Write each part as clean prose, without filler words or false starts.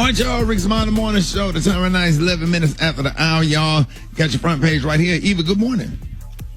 All right, y'all. Rickey Smiley Morning Show. The time right now is 11 minutes after the hour, y'all. Got your front page right here. Eva, good morning.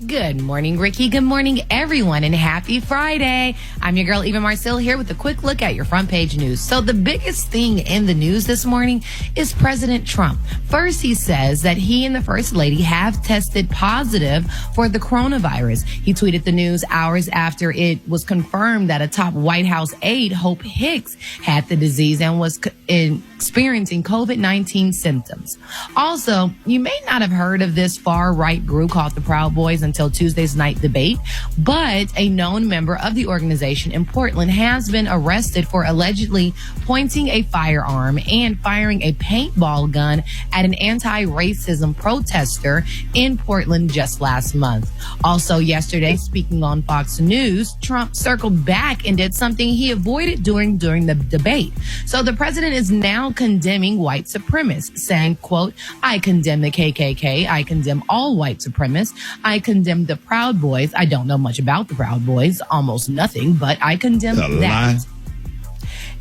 Good morning, Ricky. Good morning, everyone, and happy Friday. I'm your girl, Eva Marcel, here with a quick look at your front page news. So the biggest thing in the news this morning is President Trump. First, he says that he and the First Lady have tested positive for the coronavirus. He tweeted the news hours after it was confirmed that a top White House aide, Hope Hicks, had the disease and was experiencing COVID-19 symptoms. Also, you may not have heard of this far-right group called the Proud Boys until Tuesday's night debate, but a known member of the organization in Portland has been arrested for allegedly pointing a firearm and firing a paintball gun at an anti-racism protester in Portland just last month. Also yesterday, speaking on Fox News, Trump circled back and did something he avoided doing during the debate. So the president is now condemning white supremacists, saying, quote, "I condemn the KKK. I condemn all white supremacists. I condemn the Proud Boys. I don't know much about the Proud Boys, almost nothing, but I condemn that." Lie.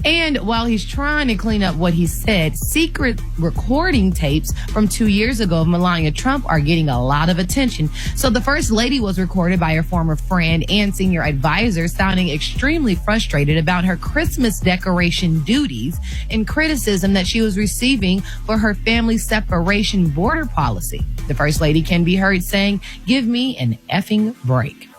And while he's trying to clean up what he said, secret recording tapes from 2 years ago of Melania Trump are getting a lot of attention. So the First Lady was recorded by her former friend and senior advisor, sounding extremely frustrated about her Christmas decoration duties and criticism that she was receiving for her family separation border policy. The First Lady can be heard saying, "Give me an effing break."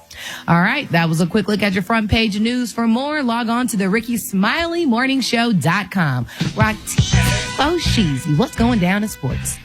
All right, that was a quick look at your front page news. For more, log on to the RickeySmileyMorningShow.com. Rock so cheesy. What's going down in sports?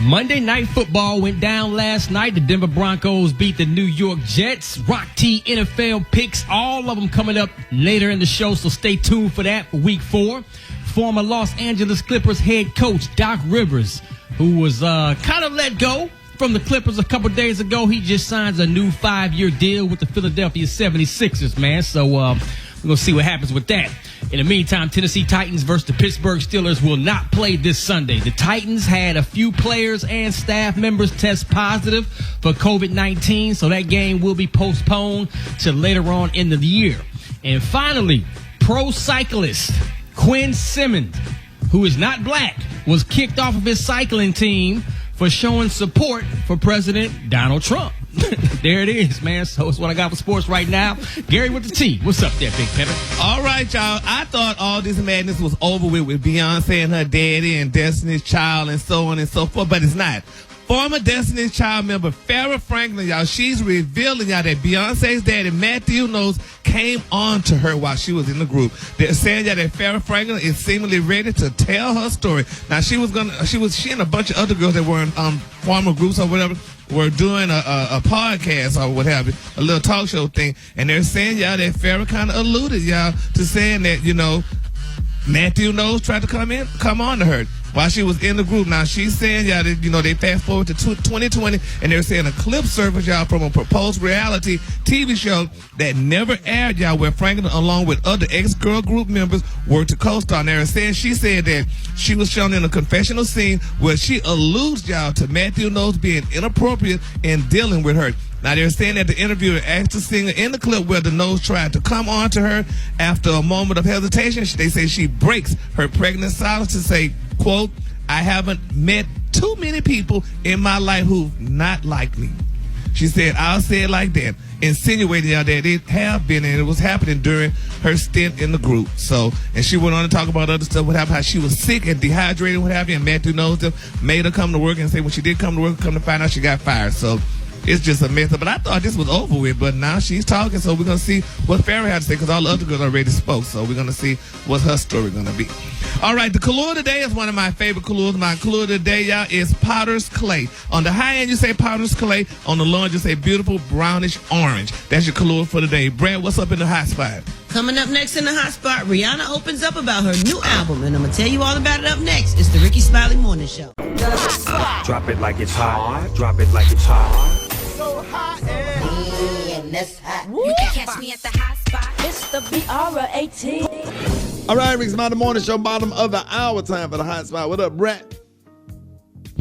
Monday Night Football went down last night. The Denver Broncos beat the New York Jets. Rock T NFL picks, all of them coming up later in the show, so stay tuned for that for Week 4. Former Los Angeles Clippers head coach Doc Rivers, who was kind of let go from the Clippers a couple days ago, he just signs a new 5-year deal with the Philadelphia 76ers, man. So we're going to see what happens with that. In the meantime, Tennessee Titans versus the Pittsburgh Steelers will not play this Sunday. The Titans had a few players and staff members test positive for COVID-19, so that game will be postponed to later on in the year. And finally, pro cyclist Quinn Simmons, who is not black, was kicked off of his cycling team for showing support for President Donald Trump. There it is, man. So it's what I got for sports right now. Gary with the T. What's up there, Big Pepper? All right, y'all. I thought all this madness was over with Beyonce and her daddy and Destiny's Child and so on and so forth, but it's not. Former Destiny's Child member Farrah Franklin, y'all, she's revealing, y'all, that Beyonce's daddy, Matthew Knowles, came on to her while she was in the group. They're saying, y'all, that Farrah Franklin is seemingly ready to tell her story. Now, she and a bunch of other girls that were in former groups or whatever were doing a podcast or what have you, a little talk show thing, and they're saying, y'all, that Farrah kind of alluded, y'all, to saying that, you know, Matthew Knowles tried to come on to her while she was in the group. Now, she's saying, y'all, that, you know, they fast forward to 2020, and they're saying a clip surfaced, y'all, from a proposed reality TV show that never aired, y'all, where Franklin, along with other ex-girl group members, were to co-star. And they're saying, she said that she was shown in a confessional scene where she alludes, y'all, to Matthew Knowles being inappropriate in dealing with her. Now, they're saying that the interviewer asked the singer in the clip whether Knowles tried to come on to her. After a moment of hesitation, they say she breaks her pregnant silence to say, quote, "I haven't met too many people in my life who've not liked me." She said, "I'll say it like that," insinuating, y'all, that it have been and it was happening during her stint in the group. So, and she went on to talk about other stuff, what happened, how she was sick and dehydrated, what have you, and Matthew Knowles made her come to work and say when she did come to work, come to find out she got fired. So, it's just a mess. But I thought this was over with, but now she's talking, so we're going to see what Farrah had to say, because all the other girls already spoke, so we're going to see what her story going to be. All right, the color today is one of my favorite colors. My color today, y'all, is Potter's Clay. On the high end, you say Potter's Clay. On the low end, you say beautiful brownish orange. That's your color for today. Brad, what's up in the hot spot? Coming up next in the hot spot, Rihanna opens up about her new album, and I'm going to tell you all about it up next. It's the Rickey Smiley Morning Show. Drop it like it's hot. Drop it like it's hot. So hot and that's hot. You can catch me at the hot spot. It's the BR18. All right, Rickey Smiley Morning Show, bottom of the hour, time for the hot spot. What up, Brett?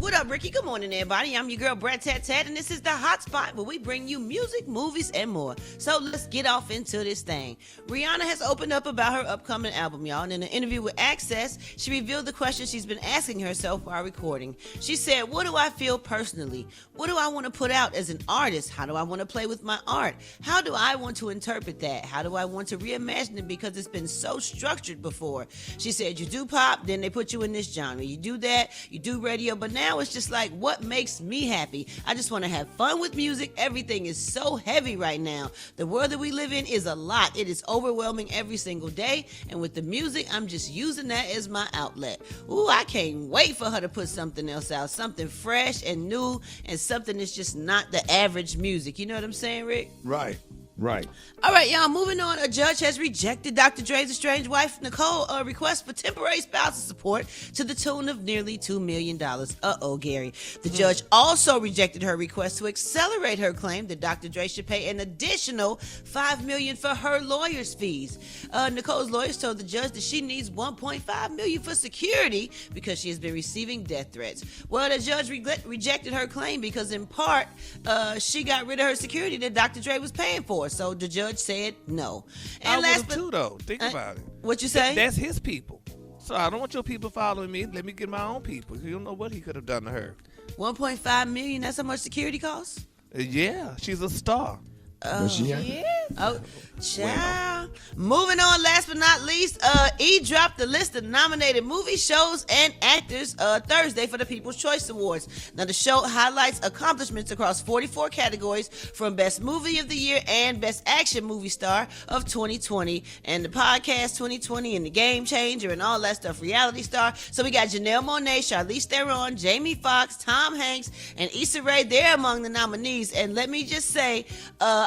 What up, Ricky? Good morning, everybody. I'm your girl, Brad Tat Tat, and this is the Hot Spot where we bring you music, movies, and more. So let's get off into this thing. Rihanna has opened up about her upcoming album, y'all, and in an interview with Access, she revealed the question she's been asking herself while recording. She said, what do I feel personally? What do I want to put out as an artist? How do I want to play with my art? How do I want to interpret that? How do I want to reimagine it because it's been so structured before? She said, you do pop, then they put you in this genre. You do that, you do radio, but now it's just like, what makes me happy? I just want to have fun with music. Everything is so heavy right now. The world that we live in is a lot. It is overwhelming every single day. And with the music, I'm just using that as my outlet. Ooh, I can't wait for her to put something else out. Something fresh and new and something that's just not the average music. You know what I'm saying, Rick? Right. All right, y'all, moving on. A judge has rejected Dr. Dre's estranged wife, Nicole, a request for temporary spousal support to the tune of nearly $2 million. Uh-oh, Gary. The judge also rejected her request to accelerate her claim that Dr. Dre should pay an additional $5 million for her lawyer's fees. Nicole's lawyers told the judge that she needs $1.5 million for security because she has been receiving death threats. Well, the judge rejected her claim because, in part, she got rid of her security that Dr. Dre was paying for. So the judge said no. And I would too, though. Think about it. What you say? That's his people. So I don't want your people following me. Let me get my own people. You don't know what he could have done to her. $1.5 million. That's how much security costs? Yeah, she's a star. Yeah. Oh, child. Moving on, last but not least, E dropped the list of nominated movies, shows, and actors Thursday for the People's Choice Awards. Now, the show highlights accomplishments across 44 categories, from Best Movie of the Year and Best Action Movie Star of 2020, and the Podcast 2020, and the Game Changer, and all that stuff, Reality Star. So we got Janelle Monáe, Charlize Theron, Jamie Foxx, Tom Hanks, and Issa Rae. They're among the nominees. And let me just say,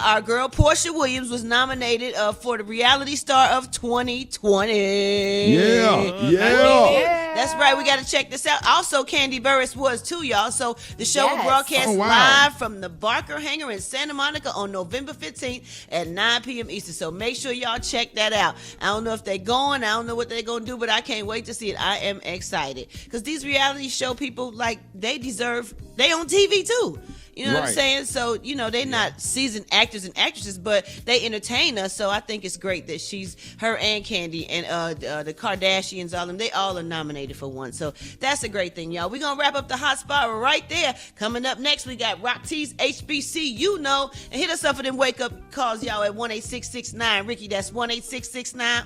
our girl Portia Williams was nominated for the Reality Star of 2020. Yeah. That's right. We got to check this out. Also, Candy Burris was too, y'all. So the show will broadcast live from the Barker Hangar in Santa Monica on November 15th at 9 p.m. Eastern. So make sure y'all check that out. I don't know if they're going. I don't know what they're going to do, but I can't wait to see it. I am excited. Because these reality show people, like, they on TV too. You know what I'm saying? So, you know, they're not seasoned actors and actresses, but they entertain us. So I think it's great that her and Candy and the Kardashians, all of them, they all are nominated for one. So that's a great thing, y'all. We're going to wrap up the hot spot right there. Coming up next, we got Rock T's HBCU Know. And hit us up for them wake-up calls, y'all, at 1-866-9. Ricky, that's 1-866-9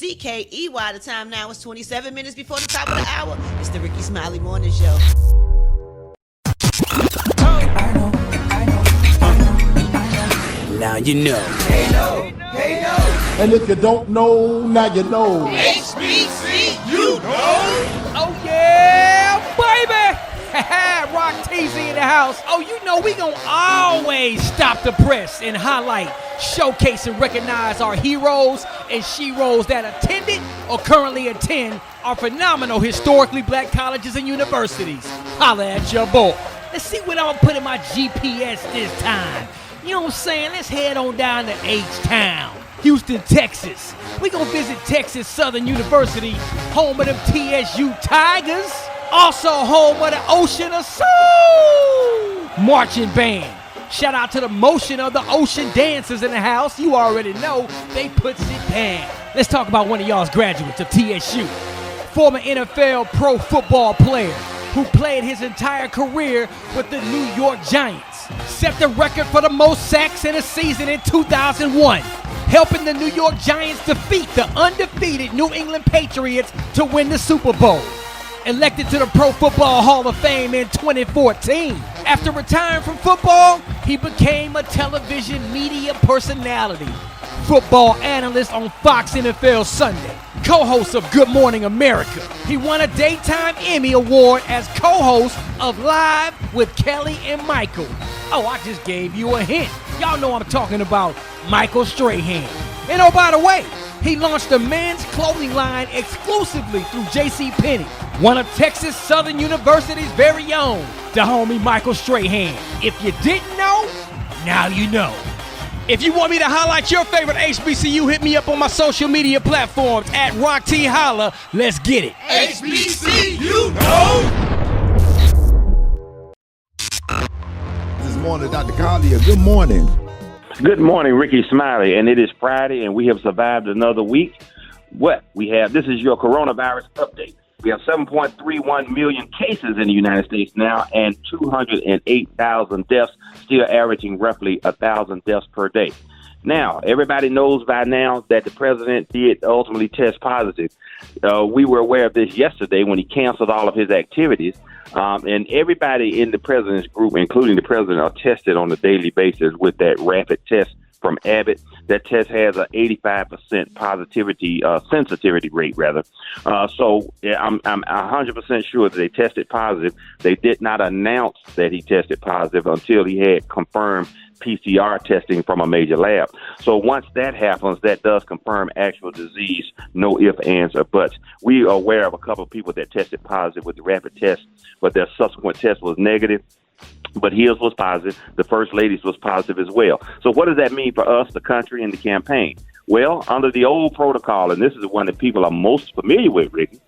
RICKEY. The time now is 27 minutes before the top of the hour. It's the Rickey Smiley Morning Show. Now you know. And if you don't know, now you know. HBCU Oh yeah, baby! Rock TZ in the house. Oh, you know we gonna always stop the press and highlight, showcase, and recognize our heroes and sheroes that attended or currently attend our phenomenal historically black colleges and universities. Holla at your boy. Let's see what I'm gonna put in my GPS this time. You know what I'm saying? Let's head on down to H-Town, Houston, Texas. We gonna visit Texas Southern University, home of them TSU Tigers. Also home of the Ocean of Soul marching band. Shout out to the motion of the ocean dancers in the house. You already know they puts it down. Let's talk about one of y'all's graduates of TSU. Former NFL pro football player who played his entire career with the New York Giants. Set the record for the most sacks in a season in 2001. Helping the New York Giants defeat the undefeated New England Patriots to win the Super Bowl. Elected to the Pro Football Hall of Fame in 2014. After retiring from football, he became a television media personality. Football analyst on Fox NFL Sunday. Co-host of Good Morning America. He won a Daytime Emmy Award as co-host of Live with Kelly and Michael. Oh, I just gave you a hint. Y'all know I'm talking about Michael Strahan. And oh, by the way, he launched a men's clothing line exclusively through JCPenney, one of Texas Southern University's very own, the homie Michael Strahan. If you didn't know, now you know. If you want me to highlight your favorite HBCU, hit me up on my social media platforms at Rock T Holla. Let's get it. HBCU Know. morning, Dr. Collier. Good morning. Good morning, Rickey Smiley, and it is Friday, and we have survived another week. This is your coronavirus update. We have 7.31 million cases in the United States now, and 208,000 deaths, still averaging roughly 1,000 deaths per day. Now, everybody knows by now that the president did ultimately test positive. We were aware of this yesterday when he canceled all of his activities. And everybody in the president's group, including the president, are tested on a daily basis with that rapid test from Abbott. That test has an 85% positivity, sensitivity rate, rather. So I'm 100% sure that they tested positive. They did not announce that he tested positive until he had confirmed PCR testing from a major lab. So once that happens, that does confirm actual disease, no ifs, ands, or buts. We are aware of a couple of people that tested positive with the rapid test, but their subsequent test was negative. But his was positive. The First Lady's was positive as well. So what does that mean for us, the country, and the campaign? Well, under the old protocol, and this is the one that people are most familiar with, Ricky,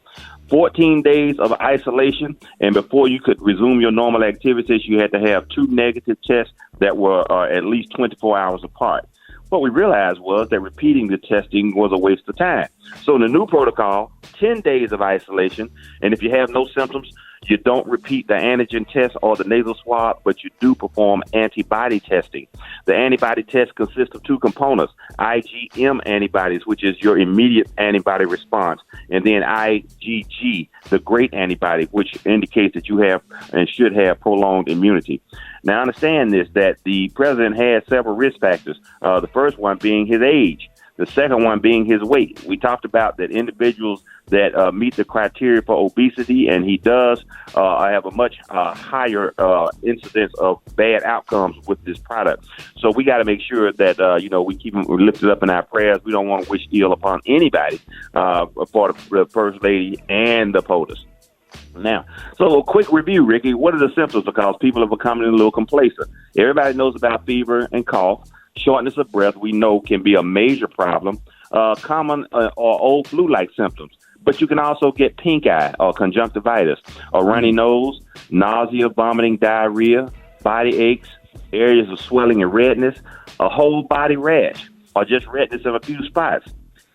14 days of isolation, and before you could resume your normal activities, you had to have 2 negative tests that were at least 24 hours apart. What we realized was that repeating the testing was a waste of time. So in the new protocol, 10 days of isolation, and if you have no symptoms, you don't repeat the antigen test or the nasal swab, but you do perform antibody testing. The antibody test consists of 2 components, IgM antibodies, which is your immediate antibody response, and then IgG, the great antibody, which indicates that you have and should have prolonged immunity. Now, understand this, that the president has several risk factors, the first one being his age. The second one being his weight. We talked about that individuals that meet the criteria for obesity, and he does have a much higher incidence of bad outcomes with this product. So we got to make sure that, we keep him lifted up in our prayers. We don't want to wish ill upon anybody for the First Lady and the POTUS. Now, so a quick review, Ricky. What are the symptoms? Because people are becoming a little complacent. Everybody knows about fever and cough. Shortness of breath, we know, can be a major problem. Common or old flu-like symptoms. But you can also get pink eye or conjunctivitis, a runny nose, nausea, vomiting, diarrhea, body aches, areas of swelling and redness, a whole body rash, or just redness in a few spots,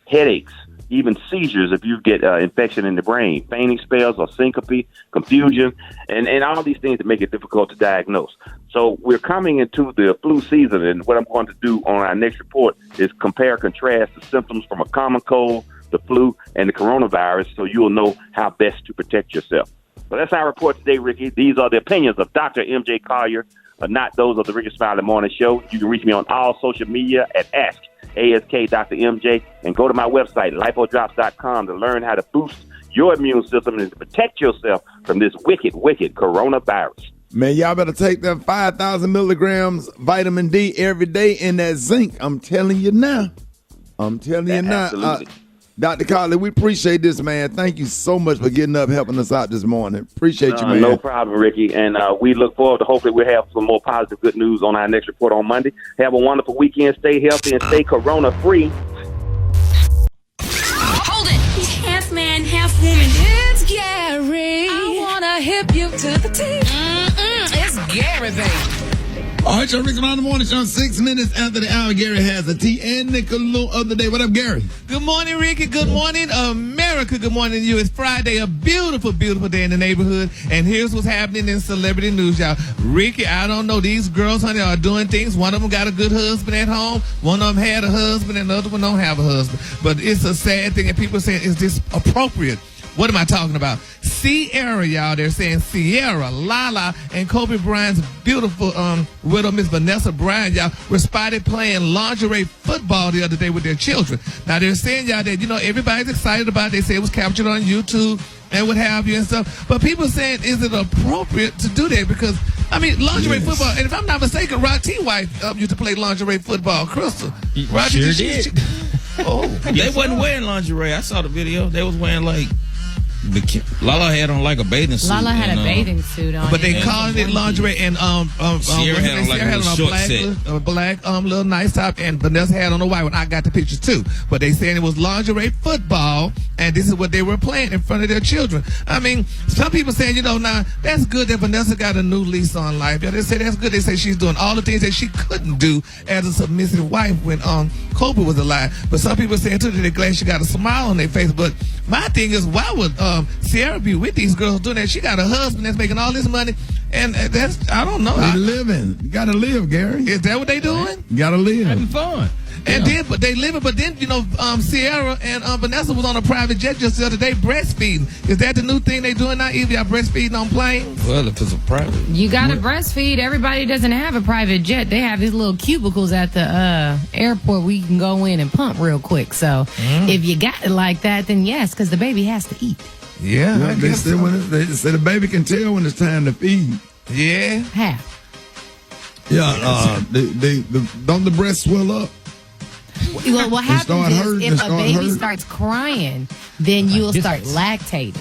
headaches, even seizures if you get infection in the brain, fainting spells or syncope, confusion, and all these things that make it difficult to diagnose. So we're coming into the flu season, and what I'm going to do on our next report is compare, contrast the symptoms from a common cold, the flu, and the coronavirus, so you'll know how best to protect yourself. So that's our report today, Ricky. These are the opinions of Dr. M.J. Collier, not those of the Rickey Smiley Morning Show. You can reach me on all social media at ASK Dr. MJ, and go to my website, lipodrops.com, to learn how to boost your immune system and to protect yourself from this wicked coronavirus. Man, y'all better take that 5,000 milligrams vitamin D every day in that zinc. I'm telling you now. Absolutely. Dr. Collier, we appreciate this, man. Thank you so much for getting up, helping us out this morning. Appreciate you, man. No problem, Ricky. And we look forward to hopefully we'll have some more positive good news on our next report on Monday. Have a wonderful weekend. Stay healthy and stay corona-free. Hold it. He's half man, half woman. It's Gary. I wanna hip you to the T. It's Gary, baby. All right, y'all, Rickey Smiley Morning Show, 6 minutes after the hour. Gary has a tea and Nicolo of the day. What up, Gary? Good morning, Ricky. Good morning, America. Good morning to you. It's Friday, a beautiful day in the neighborhood. And here's what's happening in celebrity news, y'all. Ricky, I don't know. These girls, honey, are doing things. One of them got a good husband at home. One of them had a husband, and the other one don't have a husband. But it's a sad thing, and people are saying, is this appropriate? What am I talking about? Sierra, y'all. They're saying Sierra, Lala, and Kobe Bryant's beautiful widow, Miss Vanessa Bryant, y'all, were spotted playing lingerie football the other day with their children. Now, they're saying, y'all, that, everybody's excited about it. They say it was captured on YouTube and what have you and stuff. But people are saying, is it appropriate to do that? Because, lingerie football, and if I'm not mistaken, Rock T. White used to play lingerie football. Crystal. Sure did. They wasn't wearing lingerie. I saw the video. They was wearing Lala had on like a bathing suit. Lala had a bathing suit on. But they called it lingerie, and Sierra had on like a little short set. A black little nice top, and Vanessa had on a white one. I got the pictures too. But they said it was lingerie football, and this is what they were playing in front of their children. I mean, some people saying, now that's good that Vanessa got a new lease on life. Yeah, they say that's good. They say she's doing all the things that she couldn't do as a submissive wife when Kobe was alive. But some people saying too that they're glad she got a smile on their face. But my thing is, why would Sierra be with these girls doing that? She got a husband that's making all this money, and that's, I don't know. They living. You gotta live, Gary. Is that what they doing? You gotta live. Having fun. And then, but they living. But then, Sierra and Vanessa was on a private jet just the other day breastfeeding. Is that the new thing they doing now? Either y'all breastfeeding on planes? Well, if it's a private. You got to breastfeed. Everybody doesn't have a private jet. They have these little cubicles at the airport where you can go in and pump real quick. So if you got it like that, then yes, because the baby has to eat. Yeah, I they guess say so. they say the baby can tell when it's time to feed. Yeah. Half. Yeah, don't the breasts swell up? Well, what happens is if a baby hurting. starts crying, then you'll start lactating.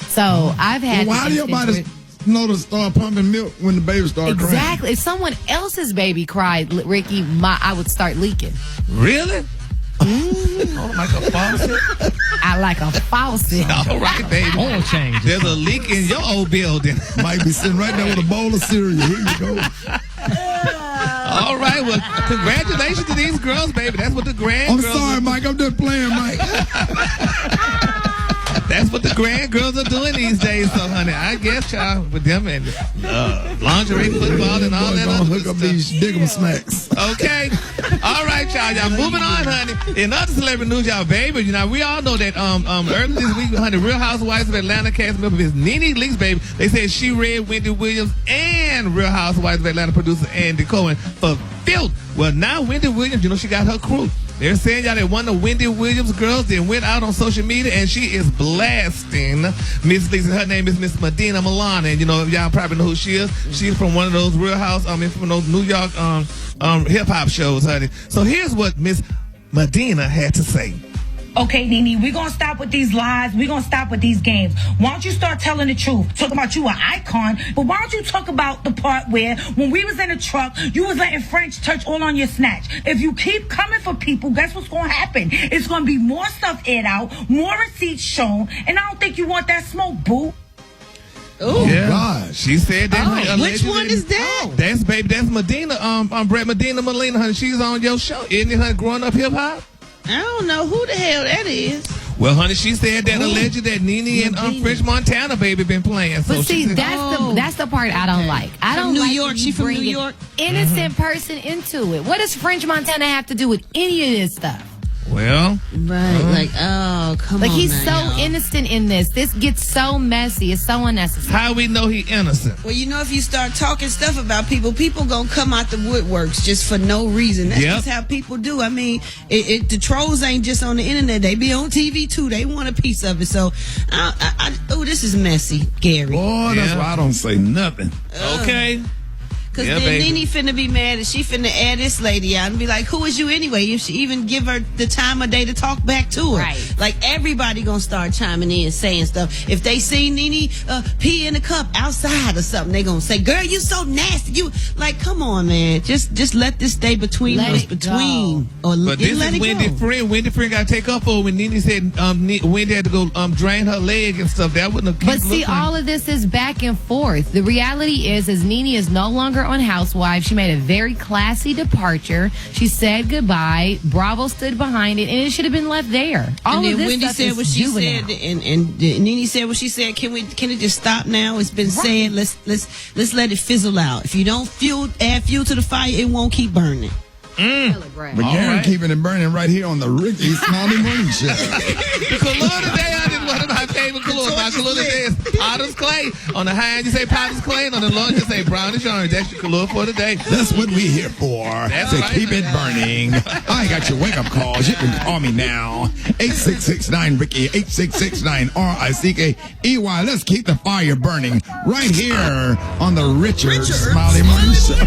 So I've had. Well, why do your body know to start pumping milk when the baby starts crying? Exactly. If someone else's baby cried, Ricky, I would start leaking. Really? Oh, like a faucet? I like a faucet. All right, baby. Oil change. There's a leak in your old building. Might be sitting right there with a bowl of cereal. Here you go. All right, well, congratulations to these girls, baby. That's what the grand I'm girls sorry, Mike. I'm just playing, Mike. That's what the grand girls are doing these days, so honey, I guess y'all with them and lingerie football and all that Don't other hook up these diggum smacks. Okay. All right, y'all moving on, honey. In other celebrity news, y'all, baby, we all know that earlier this week, honey, Real Housewives of Atlanta cast member is Nene Leakes, baby. They said she read Wendy Williams and Real Housewives of Atlanta producer Andy Cohen for filth. Well, now Wendy Williams, she got her crew. They're saying, y'all, that one of Wendy Williams' girls then went out on social media and she is blasting Miss Leakes. And her name is Miss Medina Milana. And, y'all probably know who she is. She's from one of those Real House, from those New York hip-hop shows, honey. So here's what Miss Medina had to say. Okay, Nene, we're going to stop with these lies. We're going to stop with these games. Why don't you start telling the truth? Talk about you an icon, but why don't you talk about the part where when we was in the truck, you was letting French touch all on your snatch. If you keep coming for people, guess what's going to happen? It's going to be more stuff aired out, more receipts shown, and I don't think you want that smoke, boo. Oh, yeah. God. She said that. Which one is that? That's Medina, Brett Medina Molina, honey. She's on your show. Isn't it, honey, growing up hip-hop? I don't know who the hell that is. Well, honey, she said that alleged that Nene and French Montana baby been playing. So But see, said, that's the part I don't like. I don't New like York. when She you from bring New an York. innocent person into it. What does French Montana have to do with any of this stuff? well, Right, come Like on. he's now, so y'all. innocent in this. This gets so messy. It's so unnecessary. how we know he innocent? Well, if you start talking stuff about people gonna come out the woodworks just for no reason. That's Yep. just how people do. I mean, the trolls ain't just on the internet. They be on TV too. They want a piece of it. So, this is messy, Gary. Boy, that's Yeah. why I don't say nothing. Okay. Because Yeah, then baby. Nene finna be mad and she finna add this lady out and be like, who is you anyway? If she even give her the time of day to talk back to her. Right. Like everybody gonna start chiming in saying stuff. If they see Nene pee in a cup outside or something, they gonna say, girl, you so nasty. You like, come on, man. Just let this stay between Let us, it between. Or But this let is it Wendy go. Friend. Wendy Friend got to take up for when Nene said Wendy had to go drain her leg and stuff. That wouldn't have But see, all of this is back and forth. The reality is Nene is no longer on Housewives. She made a very classy departure. She said goodbye. Bravo stood behind it, and it should have been left there. All And of then this Wendy stuff said is what she juvenile. said, and Nene said what she said. Can it just stop now? It's been said. Let's let it fizzle out. If you don't add fuel to the fire, it won't keep burning. But Gary keeping it burning right here on the Rickey Smiley Morning Show. The color today, I did one of my favorite colors. My color today is Potter's Clay. On the high end, you say Potter's Clay, and on the low end, you say brownish orange. That's your color for today. That's what we here for. That's to right. keep it burning. I got your wake-up calls. You can call me now. 8669-RICKY, 8669-RICKEY. Let's keep the fire burning right here on the Richard Smiley Morning Show.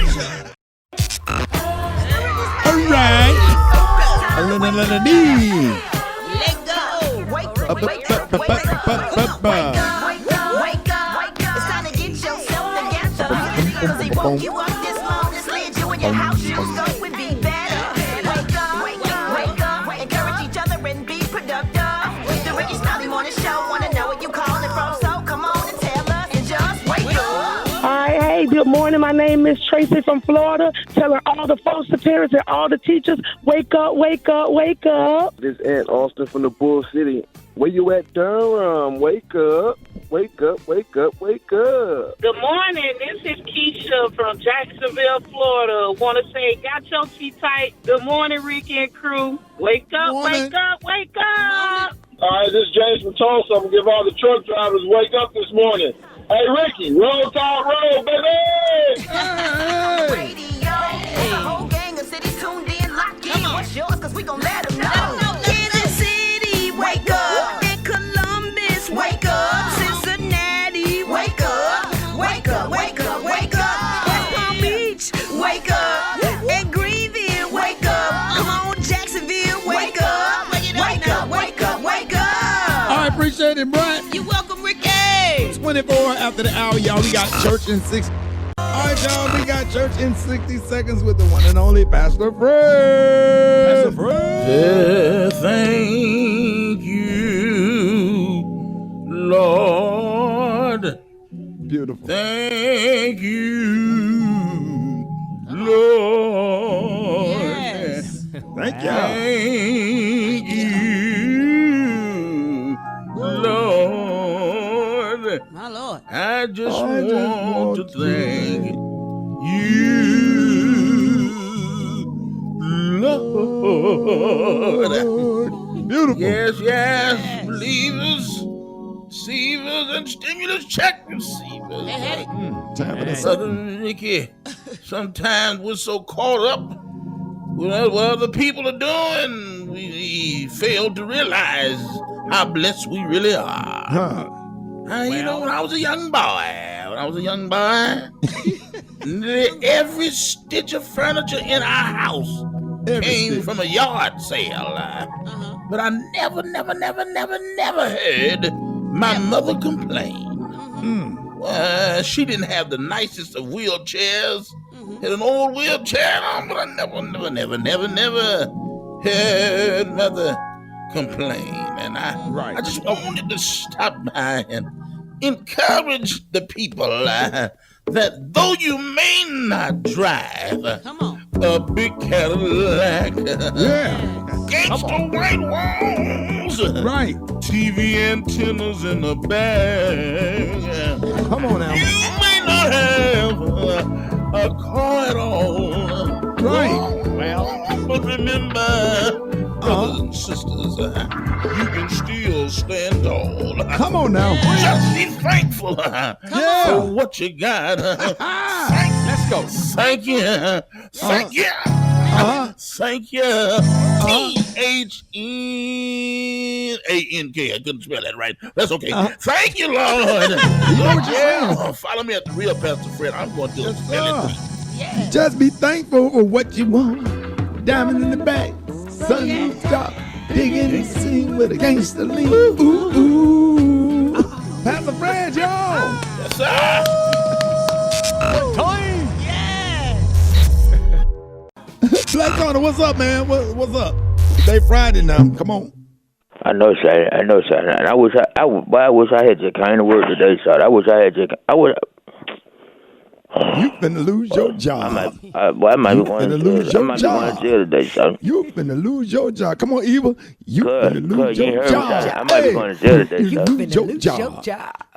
All right. Let go. Wake up. Wake up. It's time to get yourself together. Cause he woke you up this morning, slid you in your house shoes, so it be better. Wake up. Encourage each other and be productive. The Rickey Smiley Morning Show, wanna know where you calling from, so come on and tell us and just wake up. Hi, hey, good morning. My name is Tracy from Florida, telling all the foster parents and all the teachers, wake up, wake up, wake up. This is Aunt Austin from the Bull City. Where you at, Durham? Wake up, wake up, wake up, wake up. Good morning. This is Keisha from Jacksonville, Florida. Want to say, got your teeth tight. Good morning, Ricky and crew. Wake up, wake up, wake up. All right, this is James from Tulsa. I'm going to give all the truck drivers wake up this morning. Hey, Ricky, roll talk, roll, baby! Radio. There's a whole gang of cities tuned in, locked in. What's yours? Cause we gon' let them know. Kansas City, wake up. In Columbus, wake up. Cincinnati, wake up. Wake up, wake up, wake up. West Palm Beach, wake up. And Greenville, wake up. Come on, Jacksonville, wake up. Wake up, wake up, wake up. All right, appreciate it, Brian. You're welcome, Ricky. 24 after the hour, y'all. We got church in 6. All right, y'all. We got church in 60 seconds with the one and only Pastor Fred. Pastor Fred. Thank you, Lord. Beautiful. Thank you, Lord. Yes. Thank you. Thank you, Lord. My Lord. I just want to thank you, Lord. Beautiful. Yes. Believers, receivers, and stimulus check receivers. Time for this. Brother Ricky, sometimes we're so caught up with what other people are doing, we fail to realize how blessed we really are. You know, when I was a young boy, every stitch of furniture in our house came from a yard sale. But I never heard my mother complain. She didn't have the nicest of wheelchairs. Had an old wheelchair on, but I never heard mother complain. And I just wanted to stop by and encourage the people that though you may not drive a big Cadillac, gangsta white walls, TV antennas in the back, come on now, you may not have a car at all, but remember, brothers and sisters, you can still stand tall. Come on now. Just be thankful for what you got. Let's go. Thank you. Thank you. Thank you. THENANK. I couldn't spell that right. That's okay. Thank you, Lord. You know what you're saying. Follow me at the real Pastor Fred. I'm going to spell it. Yeah. Just be thankful for what you want. Diamond in the back. Sun top, digging, sing with a gangster lean. Ooh, ooh. Pastor Fred, y'all. Yes, sir. Time. Black Tony, what's up, man? What's up? Today Friday now. Come on. I know, sir. And I wish I had your kind of word today, sir. I wish I had your. You finna lose your job. I might be going to jail today, son. You finna lose your job. Come on, Eva. You finna lose your job. I might be going to jail today, son. You finna lose your job.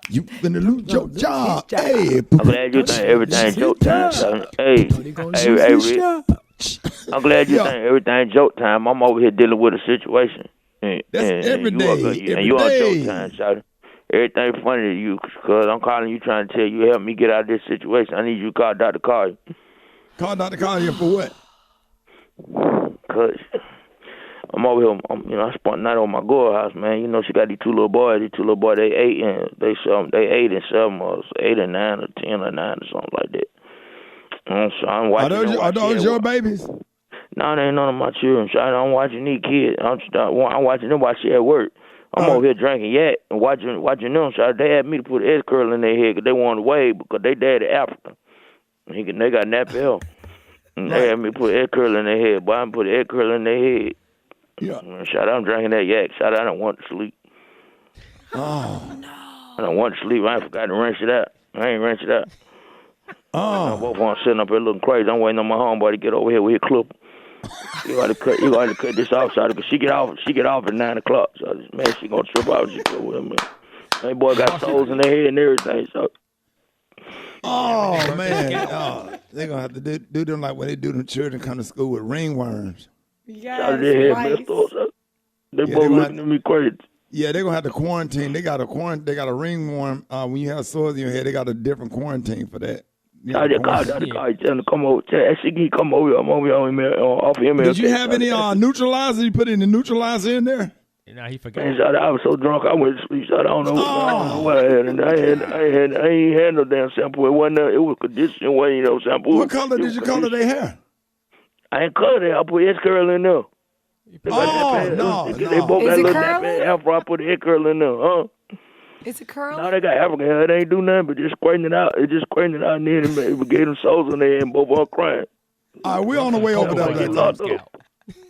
You finna lose your job. Hey, I'm glad you think everything joke time, son. Hey, Rick. I'm glad you think everything joke time. I'm over here dealing with a situation. That's every day. And you on joke time, son. Everything funny to you, because I'm calling you trying to tell you help me get out of this situation. I need you to call Dr. Collier. Call Dr. Collier for what? Because I'm over here, I spent the night on my girl house, man. You know, she got these two little boys. They 8 and 7, or 8 and 9, or 10 or 9, or something like that. So I'm watching. Are those your babies? No, they ain't none of my children. So I'm watching these kids. I'm watching them while she at work. I'm over here drinking yak and watching them. So they had me to put S curl in their head because they wanted to wave because they daddy African. And they got nappy hair. And they had me put S curl in their head. Boy, I put S curl in their head. Yeah. Shout out, I'm drinking that yak. Shout out, I don't want to sleep. Oh. No. I don't want to sleep. I forgot to rinse it out. I ain't rinse it out. Oh. Both of them sitting up here looking crazy. I'm waiting on my homeboy to get over here with his clipper. You got to cut this off, Shawty, because she get off at 9 o'clock. So man, she gonna trip out. She go with him, man. That boy got soles in their head and everything. So. Oh man, they gonna have to do them like when they do them children come to school with ringworms. Yes, they both looking at me crazy. Yeah, they're gonna have to quarantine. They got a ringworm. When you have sores in your head, they got a different quarantine for that. I just called tell him to come over. Tell he come over. I'm over here off him. Did you have any neutralizer? You put any neutralizer in there? Nah, he forgot. Man, I was so drunk I went to sleep. I don't know what I had. And I ain't had no damn shampoo. It was conditioner. Wasn't no shampoo. What color did you color their hair? I ain't colored it. I put S curl in there. No. They both got a little nappy afro. I put the S curl in there. Huh? Is it curly? No, they got African hair. It ain't do nothing but just straighten it out. It just straightened it out and then it gave them souls in there and both of them crying. All right, we're on the way over there.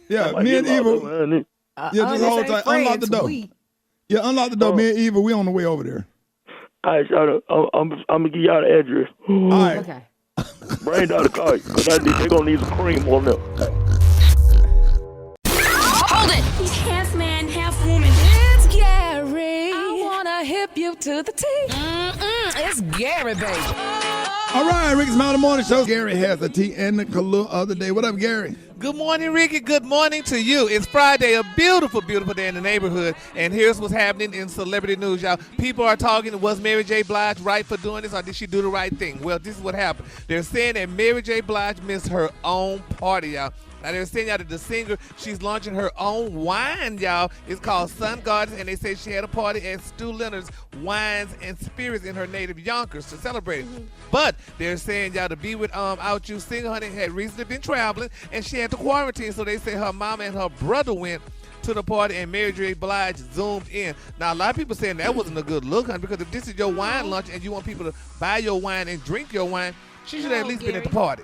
Yeah, me and Eva. Yeah, just hold tight. Unlock the door. Yeah, unlock the door. Me and Eva, we on the way over there. All right, so I'm going to give y'all the address. All right. Okay. Bring down the car because they're going to need some cream on them. Hold it. He's half man, half woman. It's Gary. I want to hip you to the T. It's Gary, baby. All right, Rickey Smiley Morning Show. Gary has the tea and the Kahlua other day. What up, Gary? Good morning, Ricky. Good morning to you. It's Friday, a beautiful, beautiful day in the neighborhood. And here's what's happening in celebrity news, y'all. People are talking, was Mary J. Blige right for doing this or did she do the right thing? Well, this is what happened. They're saying that Mary J. Blige missed her own party, y'all. Now, they're saying that the singer, she's launching her own wine, y'all. It's called Sun Gardens, and they say she had a party at Stu Leonard's Wines and Spirits in her native Yonkers to celebrate it. But they're saying, y'all, to be with Out You singer, honey, had recently been traveling, and she had to quarantine, so they say her mama and her brother went to the party, and Mary J. Blige zoomed in. Now, a lot of people saying that wasn't a good look, honey, because if this is your wine lunch and you want people to buy your wine and drink your wine, she should have at least been at the party.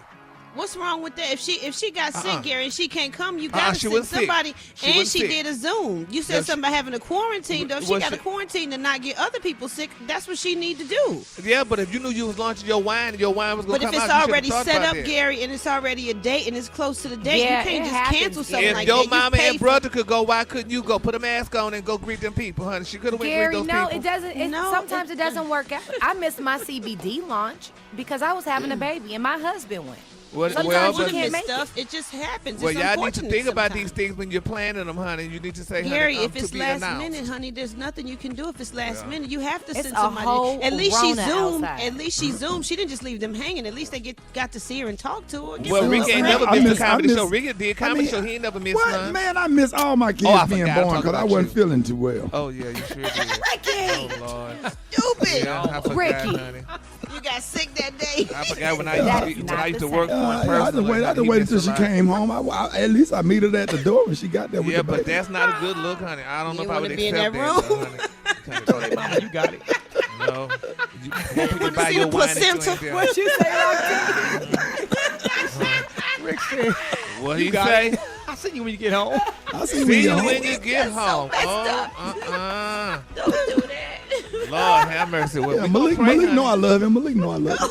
What's wrong with that? If she got sick, Gary, and she can't come, you gotta send somebody. She did a Zoom. You said something about having a quarantine, though. She got a quarantine to not get other people sick. That's what she need to do. Yeah, but if you knew you was launching your wine and your wine was going to come out, but if it's already set up, Gary, and it's already a date and it's close to the date, you can't just cancel something like that. If your mama and brother could go, why couldn't you go? Put a mask on and go greet them people, honey. She could have went and greet those people. Gary, no, it doesn't. Sometimes it doesn't work out. I missed my CBD launch because I was having a baby and my husband went. Sometimes you can't make stuff. It just happens. Well, y'all need to think about these things when you're planning them, honey. You need to say, Gary, honey, if it's last minute, honey, there's nothing you can do if it's last minute. You have to it's send somebody. At least she zoomed. Outside. At least she zoomed. She didn't just leave them hanging. At least they got to see her and talk to her. Well, Ricky ain't never missed a comedy show. Ricky did a comedy show. He ain't never missed none. Man, I miss all my kids being born because I wasn't feeling too well. Oh, yeah, you sure did. Ricky! Oh, Lord. Stupid! Yeah, I forgot, Ricky! Honey. You got sick that day. I forgot when I used to work for him personally. I just waited until she came home. At least I meet her at the door when she got there with the baby. But that's not a good look, honey. I don't know if I would be accept in that room. Honey. Mama, you got it. No. You can buy your wine and you What you say, Rick said, what he say? I'll see you when you get home. I'll see you when you get home. Don't do that. Lord have mercy. Yeah, Malik know I love him. Malik know I love him.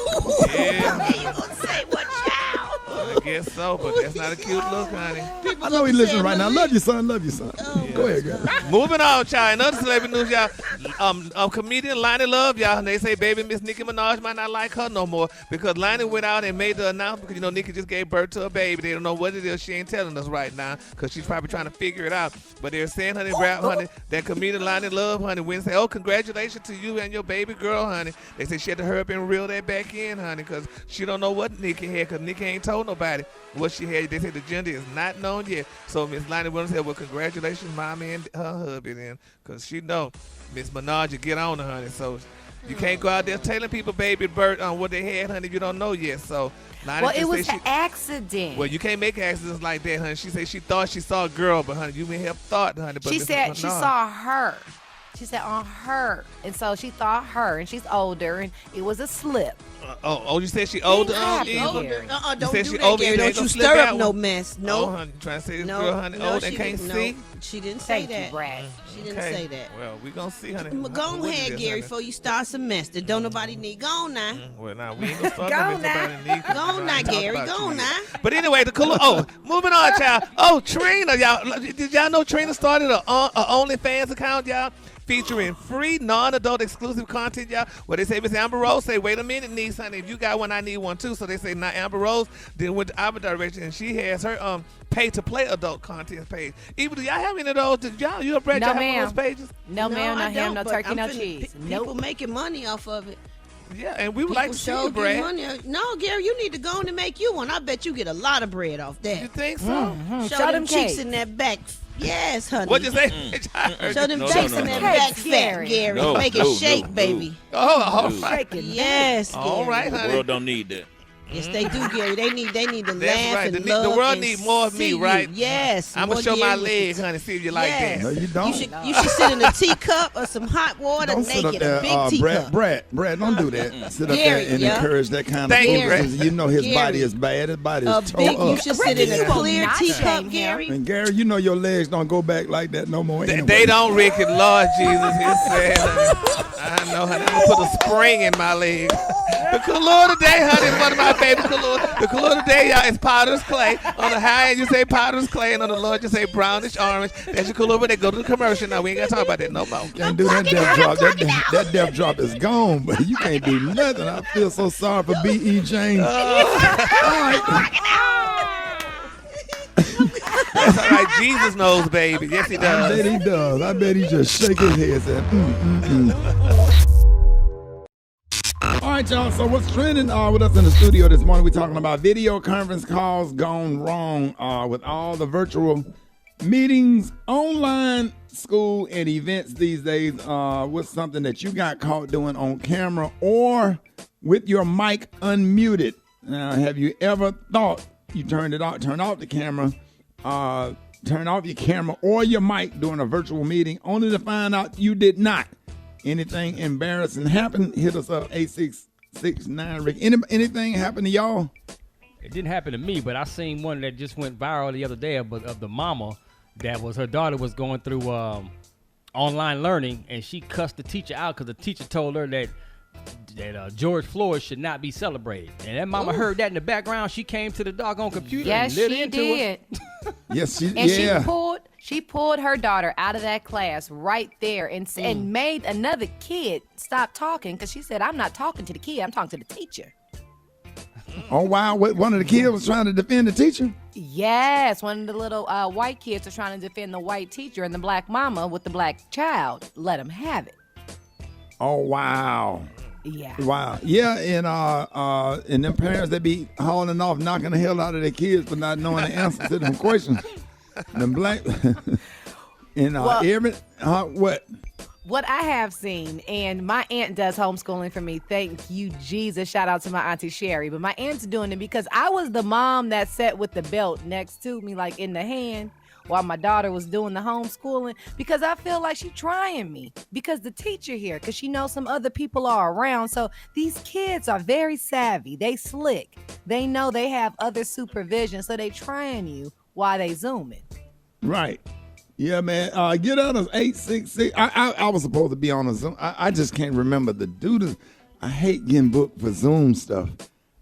Yeah. You gonna say what, child? I guess so, but that's not a cute look, honey. I know he's listening right now. Love you, son. Love you, son. Go ahead, girl. Moving on, child. Another celebrity news, y'all. Comedian Lonnie Love, y'all. And they say baby Miss Nicki Minaj might not like her no more because Lonnie went out and made the announcement because, Nicki just gave birth to a baby. They don't know what it is. She ain't telling us right now because she's probably trying to figure it out. But they're saying, honey, that comedian Lonnie Love, honey, went and say, oh, congratulations to you and your baby girl, honey. They said she had to hurry up and reel that back in, honey, because she don't know what Nicki had because Nicki ain't told nobody what she had. They said the gender is not known yet. So Miss Lonnie Williams said, well, congratulations, mommy and her hubby then, because she know Miss Minaj will get on her, honey. So You can't go out there telling people baby birth on what they had, honey, if you don't know yet. So, well, it was an accident. Well, you can't make accidents like that, honey. She said she thought she saw a girl, but, honey, you may have thought, honey. But she said she saw her. She said on her. And so she thought her, and she's older, and it was a slip. You said she older? Don't You do said that, she older, Gary. Don't you stir up no mess. No. honey, you trying to say this girl, honey, old and can't see? She didn't say that. Brad. She didn't say that. Well, we gonna see, honey. Go ahead, Gary, before you start semester. Don't nobody need. Go on now. Well, now we ain't gonna start. Go on now, Gary. Go on now. But anyway, moving on, child. Trina, y'all. Did y'all know Trina started a OnlyFans account, y'all? Featuring free, non-adult exclusive content, y'all. Well, they say Miss Amber Rose say, wait a minute, niece, honey, if you got one, I need one too. So they say, now Amber Rose then went to our direction, and she has her pay-to-play adult content page. Even do y'all have any of those? Did y'all, you have read no, one of those pages? No, ma'am, not him, no turkey, no cheese. People making money off of it. Yeah, and we would like to see you, Brad. No, Gary, you need to go on and make you one. I bet you get a lot of bread off that. You think so? Mm-hmm. Show them cheeks in that back. Yes, honey. What'd you say? Show them cheeks in that back fat, Gary. Make it shake, baby. Oh, all right. Yes, Gary. All right, honey. The world don't need that. Yes, they do, Gary. They need to That's laugh right. and love. The world and need more of me, see right? You. Yes. I'm going to show my legs, honey, see if you like that. No, you don't. You should sit in a teacup or some hot water Don't sit naked, up a there, big teacup. Brad, don't do that. Sit up Gary, there and yeah. encourage that kind of Thank you, foolishness. Brad. You know his Gary. body is bad. His body is tore You up. should sit in a clear teacup, Gary. And Gary, you know your legs don't go back like that no more anyway. They don't, Ricky. Lord Jesus, it's sad, honey. I know, honey. I'm going to put a spring in my leg. The color today, honey, is one of my favorite colors. The color today, y'all, is powder's clay. On the high end, you say powder's clay, and on the low, you say brownish orange. That's your color, but they go to the commercial. Now, we ain't got to talk about that no more. Can't do that death drop. That death drop is gone, but you can't do nothing. I feel so sorry for B.E. James. All right. That's all right. Jesus knows, baby. Yes, he does. I bet he does. I bet he just shake his head and say, All right, y'all. So what's trending with us in the studio this morning? We're talking about video conference calls gone wrong with all the virtual meetings, online school, and events these days. What's something that you got caught doing on camera or with your mic unmuted? Now, have you ever thought you turned off the camera, turn off your camera or your mic during a virtual meeting, only to find out you did not? Anything embarrassing happen? Hit us up 8669 Rick. Anything happen to y'all? It didn't happen to me, but I seen one that just went viral the other day of the mama that was her daughter was going through online learning, and she cussed the teacher out because the teacher told her that George Floyd should not be celebrated. And that mama heard that in the background. She came to the doggone computer and lit into did. Yes, she pulled her daughter out of that class right there and made another kid stop talking because she said, I'm not talking to the kid, I'm talking to the teacher. Oh, wow. One of the kids was trying to defend the teacher? Yes, one of the little white kids was trying to defend the white teacher, and the black mama with the black child let him have it. Oh, wow. Yeah. Wow. Yeah, and them parents, they be hauling off, knocking the hell out of their kids for not knowing the answers to them questions. Them black and what? What I have seen, and my aunt does homeschooling for me. Thank you, Jesus. Shout out to my auntie Sherry. But my aunt's doing it because I was the mom that sat with the belt next to me, like in the hand, while my daughter was doing the homeschooling, because I feel like she's trying me because the teacher here, because she knows some other people are around. So these kids are very savvy. They slick. They know they have other supervision. So they trying you while they zooming. Right. Yeah, man. Get on us 866. I was supposed to be on a Zoom. I just can't remember to do this. I hate getting booked for Zoom stuff.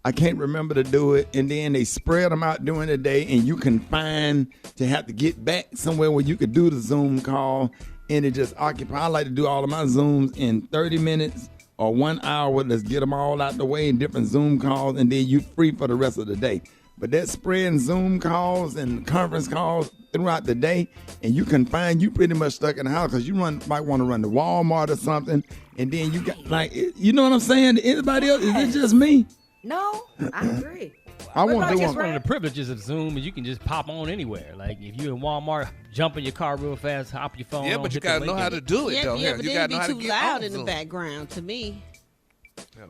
I can't remember to do it. And then they spread them out during the day, and you can find to have to get back somewhere where you could do the Zoom call, and it just occupies. I like to do all of my Zooms in 30 minutes or 1 hour. Let's get them all out the way in different Zoom calls, and then you free for the rest of the day. But that spreading Zoom calls and conference calls throughout the day, and you can find you pretty much stuck in the house because you might want to run to Walmart or something, and then you got you know what I'm saying? Anybody else? Is it just me? No, I agree. I want to do one of the privileges of Zoom is you can just pop on anywhere. Like if you're in Walmart, jump in your car real fast, hop your phone. Yeah, but you gotta know how to do it though. Yeah, but you it'd gotta know how be to too get loud on in the Zoom. background to me.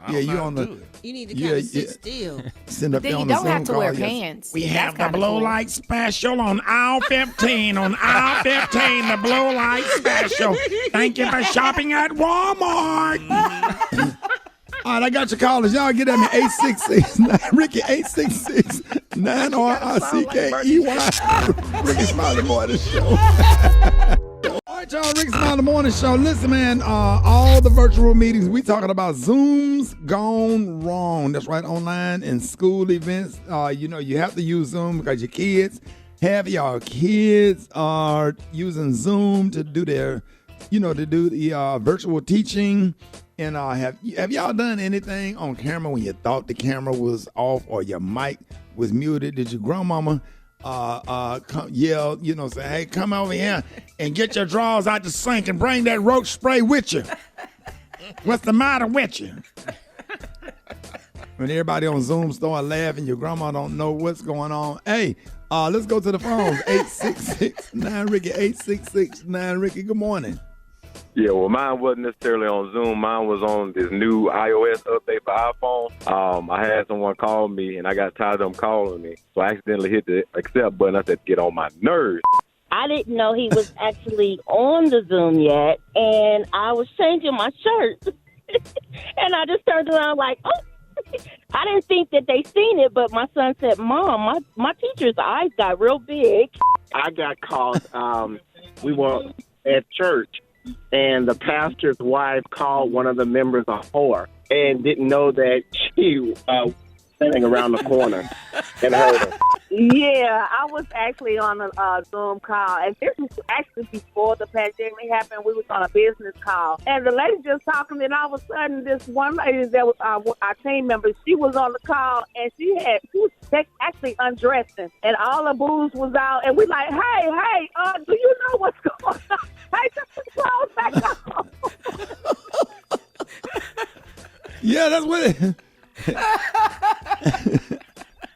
Yeah, you on the. You need to kind of sit still. Send up Then there you on the don't have Zoom to call, wear yes. pants. We That's have the kinda blue cool. light special on aisle 15. On aisle 15, the blue light special. Thank you for shopping at Walmart. All right, I got your callers. Y'all get at me 866 Ricky 866-9RICKEY. Rickey Smiley Morning Show. All right, y'all. Rickey Smiley Morning Show. Listen, man. All the virtual meetings we talking about Zoom's gone wrong. That's right. Online and school events. You have to use Zoom because your kids. Half of y'all kids are using Zoom to do their, the virtual teaching. And have y'all done anything on camera when you thought the camera was off or your mic was muted? Did your grandmama yell, say, hey, come over here and get your drawers out the sink and bring that roach spray with you? What's the matter with you? When everybody on Zoom start laughing, your grandma don't know what's going on. Hey, let's go to the phones. 866-9-RICKY, 866-9-RICKY. Good morning. Yeah, well, mine wasn't necessarily on Zoom. Mine was on this new iOS update for iPhone. I had someone call me, and I got tired of them calling me. So I accidentally hit the accept button. I said, get on my nerves. I didn't know he was actually on the Zoom yet, and I was changing my shirt. And I just turned around like, oh. I didn't think that they seen it, but my son said, Mom, my teacher's eyes got real big. I got called. We were at church, and the pastor's wife called one of the members a whore and didn't know that she was standing around the corner and heard her. Yeah, I was actually on a Zoom call, and this was actually before the pandemic happened. We was on a business call, and the lady just talking, and all of a sudden, this one lady that was our team member, she was on the call, and she was actually undressing, and all the booze was out, and we like, hey, do you know what's going on? Hey, just close back on. Yeah, that's what it.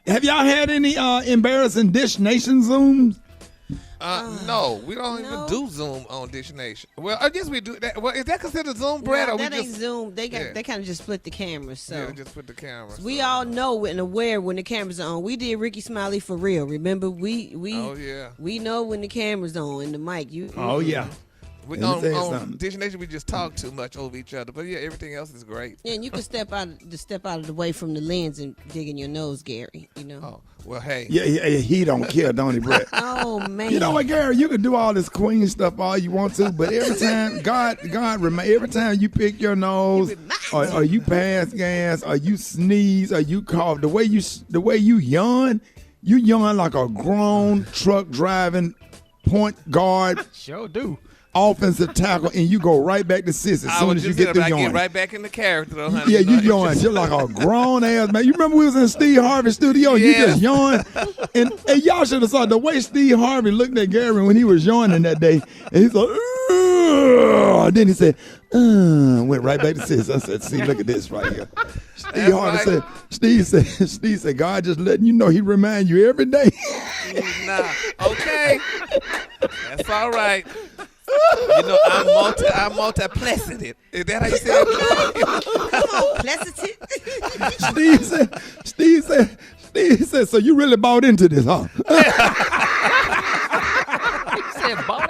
Have y'all had any embarrassing Dish Nation Zooms? No, we don't even do Zoom on Dish Nation. Well, I guess we do that. Well, is that considered Zoom, Brad? No, or that we ain't just Zoom. They kind of just split the cameras. So they just put the cameras. So we all know and aware when the cameras are on. We did Rickey Smiley for real. Remember, we know when the camera's on and the mic. Oh yeah. On Dish Nation, we just talk too much over each other. But yeah, everything else is great. Yeah, and you can step out of the way from the lens and dig in your nose, Gary. Oh, well, hey. Yeah, he don't care, don't he, Brett? Oh man. You know what, Gary? You can do all this queen stuff all you want to, but every time every time you pick your nose, or you pass gas, or you sneeze, or you cough, the way you yawn like a grown truck driving point guard. Sure do. Offensive tackle, and you go right back to sis as soon as you get the yawn. I get right back in the character, though, honey. Yeah, you yawn. You're like a grown ass man. You remember we was in Steve Harvey's studio? And you just yawned. And y'all should have saw the way Steve Harvey looked at Gary when he was yawning that day. And he's like, ugh. Then he said, went right back to sis. I said, see, look at this right here. Steve Harvey said, Steve said, God just letting you know he remind you every day. Nah, okay. That's all right. I'm multiplicated. Is that how you say it? Steve said, so you really bought into this, huh? He said bought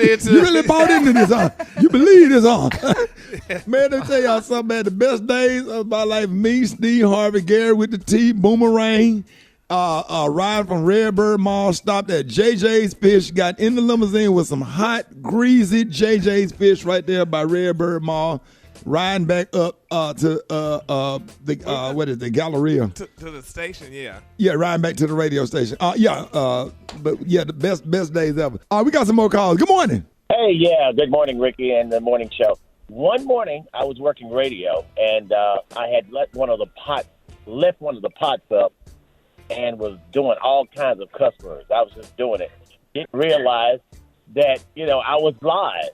into You really bought into this, huh? You believe this, huh? Man, let me tell y'all something, man. The best days of my life, me, Steve Harvey, Gary with the T, Boomerang, riding from Redbird Mall, stopped at JJ's Fish, got in the limousine with some hot, greasy JJ's Fish right there by Redbird Mall, riding back up to the Galleria. To the station, yeah. Yeah, riding back to the radio station. But yeah, the best days ever. We got some more calls. Good morning. Hey, yeah, good morning, Ricky, and the morning show. One morning, I was working radio, and I had left one of the pots up, and was doing all kinds of cuss words. I was just doing it. Didn't realize that, I was live.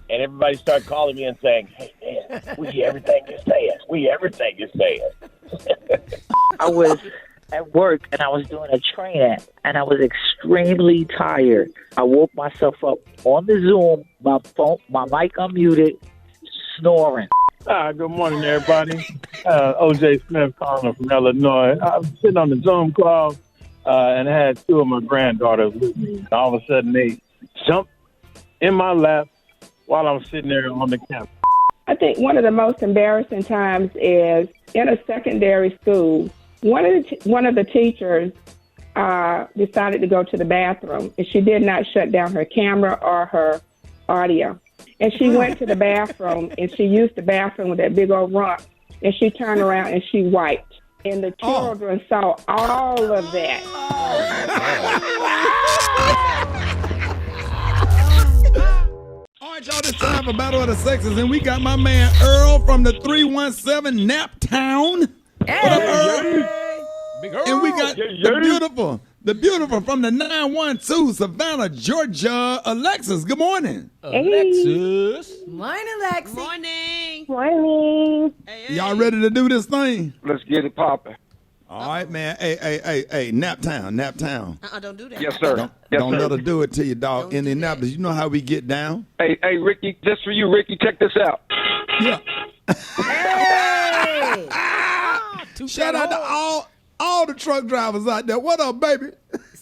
And everybody started calling me and saying, hey, man, we hear everything you're saying. I was at work, and I was doing a training, and I was extremely tired. I woke myself up on the Zoom, my mic unmuted, snoring. Good morning, everybody. O.J. Smith calling from Illinois. I was sitting on the Zoom call, and I had two of my granddaughters with me. And all of a sudden, they jumped in my lap while I'm sitting there on the campus. I think one of the most embarrassing times is in a secondary school. One of the teachers decided to go to the bathroom, and she did not shut down her camera or her audio. And she went to the bathroom, and she used the bathroom with that big old rump, and she turned around and she wiped. And the children saw all of that. All right, y'all, this time for Battle of the Sexes, and we got my man Earl from the 317 Naptown. What up, Earl? Big Earl. And we got the beautiful from the 912 Savannah, Georgia, Alexis. Good morning. Alexis. Morning, Alexis. Morning. Y'all ready to do this thing? Let's get it popping. All right, man. Hey, Naptown. Don't do that. Yes, sir. Don't let her do it to you, dog. Indianapolis, you know how we get down. Hey, Ricky, just for you, Ricky, check this out. Yeah. Hey! Shout out to all the truck drivers out there. What up, baby?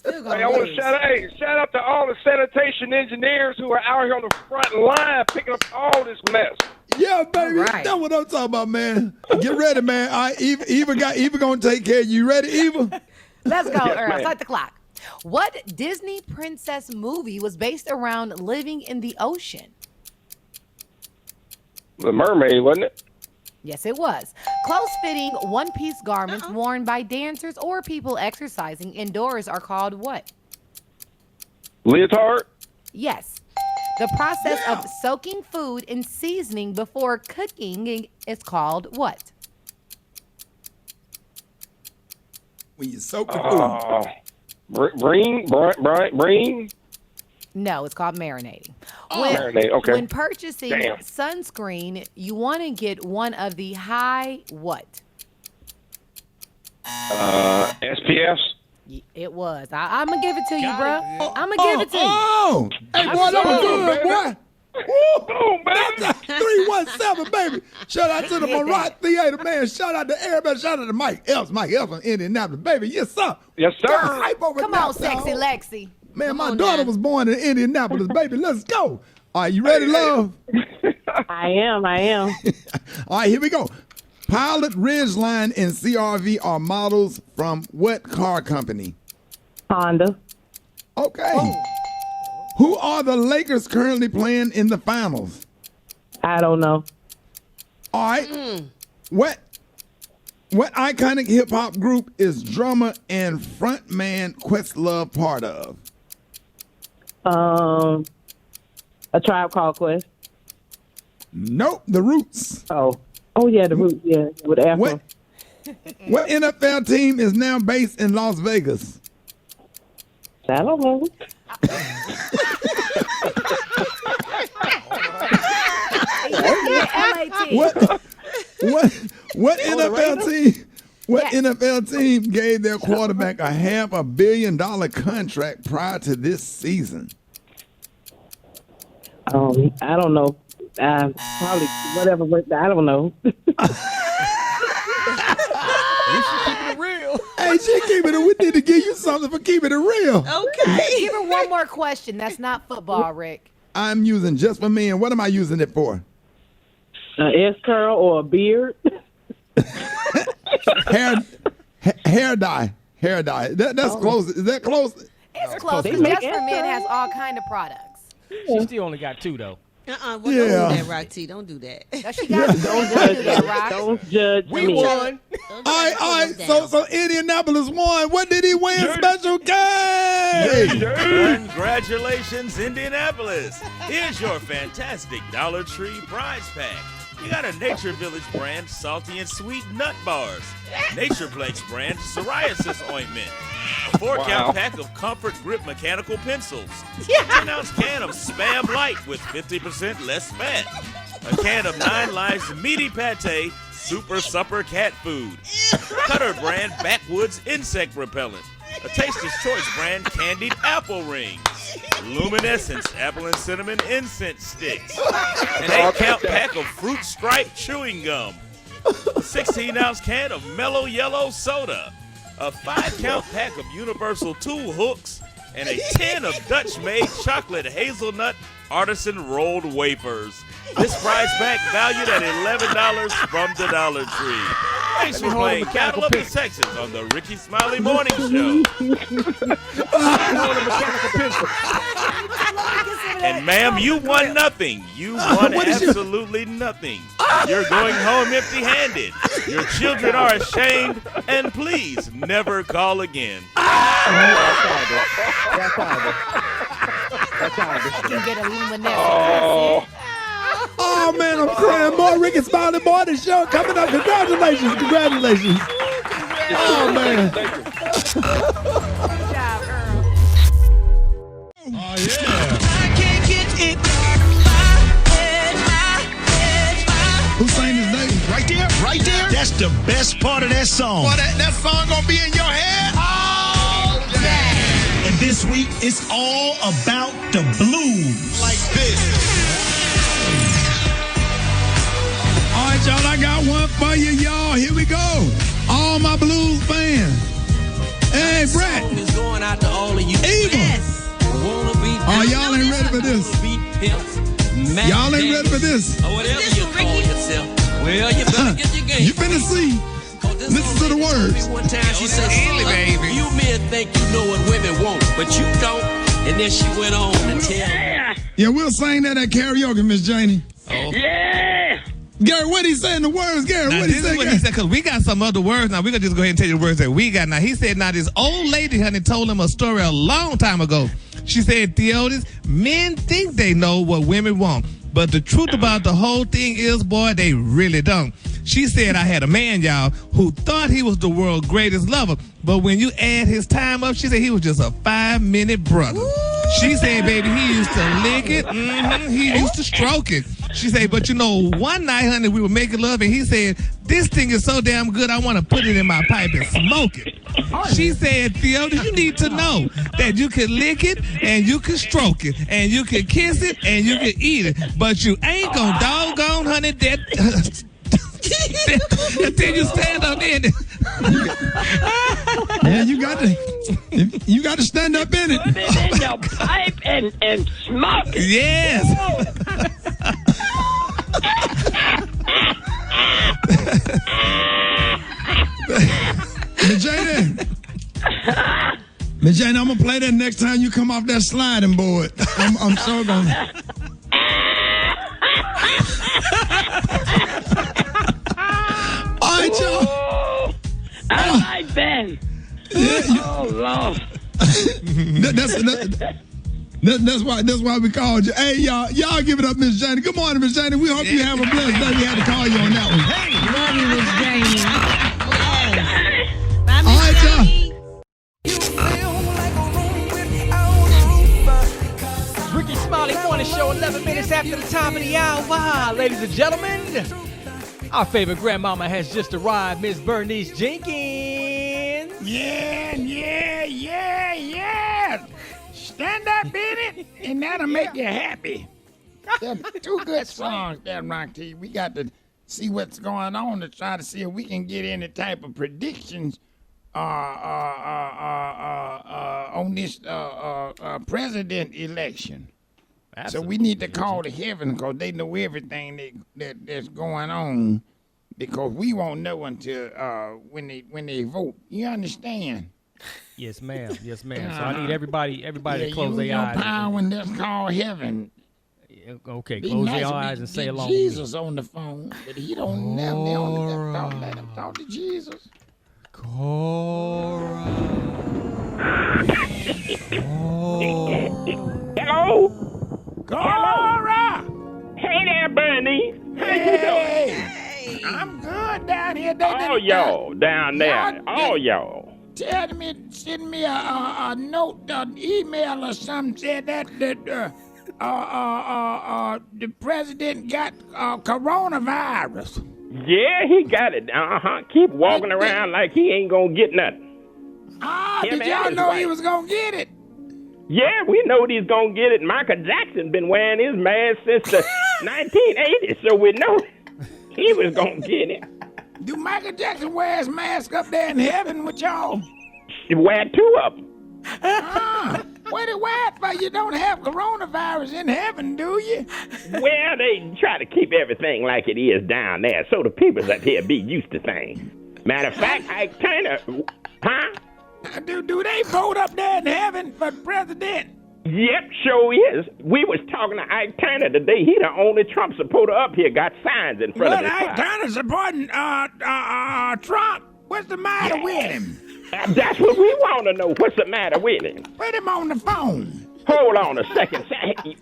Hey, I want to shout out to all the sanitation engineers who are out here on the front line picking up all this mess. Yeah, baby. All right. That's what I'm talking about, man. Get ready, man. All right, Eva gonna take care of you. Ready, Eva? Let's go, Yes, Earl. ma'am. Start the clock. What Disney princess movie was based around living in the ocean? The Mermaid, wasn't it? Yes, it was. Close-fitting, one-piece garments worn by dancers or people exercising indoors are called what? Leotard? Yes. The process of soaking food in seasoning before cooking is called what? When you soak the food. Breen? No, it's called marinating. Marinade, okay. When purchasing Damn. sunscreen, you want to get one of the high what? SPS? It was. I'm going to give it to you, bro. I'm going to give it to you. Oh! Hey, boy, that was good, boy. Woo! That's a 317, baby. Shout out to the Marat Theater, man. Shout out to everybody. Shout out to Mike Else from Indianapolis, baby. Yes, sir. Yes, sir. Hype over Come now, on, sexy dog. Lexi. Man, my daughter was born in Indianapolis, baby. Let's go. All right, you ready, love? I am. All right, here we go. Pilot, Ridgeline, and CRV are models from what car company? Honda. Okay. Who are the Lakers currently playing in the finals? I don't know. All right. What iconic hip hop group is drummer and frontman Questlove part of? A Tribe Called Quest. Nope, The Roots. Oh yeah, The Roots. Yeah, with Afro. What NFL team is now based in Las Vegas? I don't know. What NFL team? What NFL team gave their quarterback a $500 million contract prior to this season? I don't know. Probably whatever. I don't know. Hey, she keeping it. We need to give you something for keeping it real. Okay. Give her one more question. That's not football, Rick. I'm using just for men. What am I using it for? An S curl or a beard? Hair dye. That's close. Is that close? It's close. Just for Men has all kind of products. She still only got two, though. Don't do that, Rock T. Don't do that. She got Don't judge that, Rock. Don't judge We me. won. All right. So Indianapolis won. What did he win? Special K. Congratulations, Indianapolis. Here's your fantastic Dollar Tree prize pack. You got a Nature Village brand salty and sweet nut bars, Natureplex brand psoriasis ointment, a 4-count pack of Comfort Grip mechanical pencils, a 10-ounce can of Spam Light with 50% less fat, a can of 9 Lives Meaty Pate Super Supper cat food, Cutter brand Backwoods insect repellent, a Taster's Choice brand candied apple rings. Luminescence apple and cinnamon incense sticks, an 8-count pack of fruit stripe chewing gum, a 16-ounce can of mellow yellow soda, a 5-count pack of universal tool hooks, and a tin of Dutch-made chocolate hazelnut artisan rolled wafers. This prize pack valued at $11 from the Dollar Tree. Thanks for playing Cattle of the Sexes on the Rickey Smiley Morning Show. And ma'am, you won nothing. You won absolutely nothing. You're going home empty-handed. Your children are ashamed, and please never call again. Oh, man, I'm crying. More Rickey Smiley Morning Show coming up. Congratulations. Congratulations. Oh, man. Oh, yeah. Who sang this name? Right there, right there. That's the best part of that song. Boy, that song gonna be in your head all day. And this week, it's all about the blues. Like this. All right, y'all, I got one for you, y'all. Here we go. All my blues fans. Hey, Brett. Is going out to all of you. Eva. Yes. Oh, y'all ain't ready for this. Y'all ain't ready for this. Or whatever you call yourself. Well, you better get your game. You finna see. Listen to the words. One time she said, you men think you know what women want, but you don't. And then she went on to tell. Yeah, we'll sing that at karaoke, Miss Janie. Oh. Yeah. Gary, what he saying the words, Gary? Now, What this he is say? what he said, because we got some other words. Now, we're going to just go ahead and tell you the words that we got. Now, he said, now, this old lady, honey, told him a story a long time ago. She said, Theodis, men think they know what women want. But the truth about the whole thing is, boy, they really don't. She said, I had a man, y'all, who thought he was the world's greatest lover. But when you add his time up, she said he was just a 5-minute brother. She said, baby, he used to lick it. He used to stroke it. She said, but you know, one night, honey, we were making love, and he said, this thing is so damn good, I want to put it in my pipe and smoke it. She said, Fiona, you need to know that you can lick it, and you can stroke it, and you can kiss it, and you can eat it. But you ain't gonna doggone, honey, that until you stand up in it. Yeah, you got to stand up in it. Put it in your pipe and smoke it. Yes. Miss Jane, I'm gonna play that next time you come off that sliding board. I'm so gonna. All right, y'all. I like Ben. Oh Lord. That's why we called you. Hey, y'all give it up, Miss Janie. Good morning, Miss Janie. We hope you have a blessed day. We had to call you on that one. Hey, love you, Miss Janie. All right, y'all. Rickey Smiley Morning Show, 11 minutes after the top of the hour. Ladies and gentlemen, our favorite grandmama has just arrived, Miss Bernice Jenkins. Yeah. Stand up in it, and that'll make you happy. They're two good songs there, Rocky. We got to see what's going on to try to see if we can get any type of predictions on this president election. Absolutely. So we need to call to heaven because they know everything that's going on, because we won't know until when they vote. You understand? Yes, ma'am. Yes, ma'am. So I need everybody to close their eyes. Power when that's called heaven. Okay, close their eyes and say along. Jesus on the phone, but he don't never let him talk to Jesus. Hello? Cora! Hey there, Bernie. How you doing? I'm good down here. All y'all down there. All y'all. Send me a note, an email or something, said that the president got coronavirus. Yeah, he got it. Keep walking around like he ain't gonna get nothing. Did y'all know he was gonna get it? Yeah, we know he's gonna get it. Michael Jackson been wearing his mask since the 1980s, so we know he was gonna get it. Do Michael Jackson wear his mask up there in heaven with y'all? He wear two of them. What it wear it for? You don't have coronavirus in heaven, do you? Well, they try to keep everything like it is down there, so the people up here be used to things. Matter of fact, I kinda, Do they vote up there in heaven for president? Yep, sure is. We was talking to Ike Turner today. He the only Trump supporter up here, got signs in front of his Ike house. Turner supporting Trump? What's the matter with him? That's what we want to know. What's the matter with him? Put him on the phone. Hold on a second.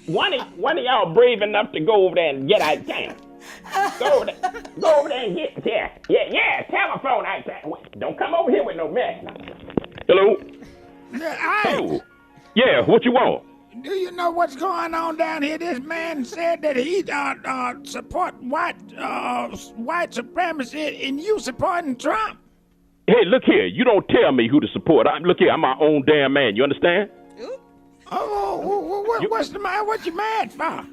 One of y'all brave enough to go over there and get Ike Turner. Go over there and get, yeah, telephone Ike Turner. Don't come over here with no mess. Hello? Oh. Yeah, what you want? Do you know what's going on down here? This man said that he support white supremacy, and you supporting Trump. Hey, look here. You don't tell me who to support. Look here, I'm my own damn man. You understand? What's the matter? What you mad for?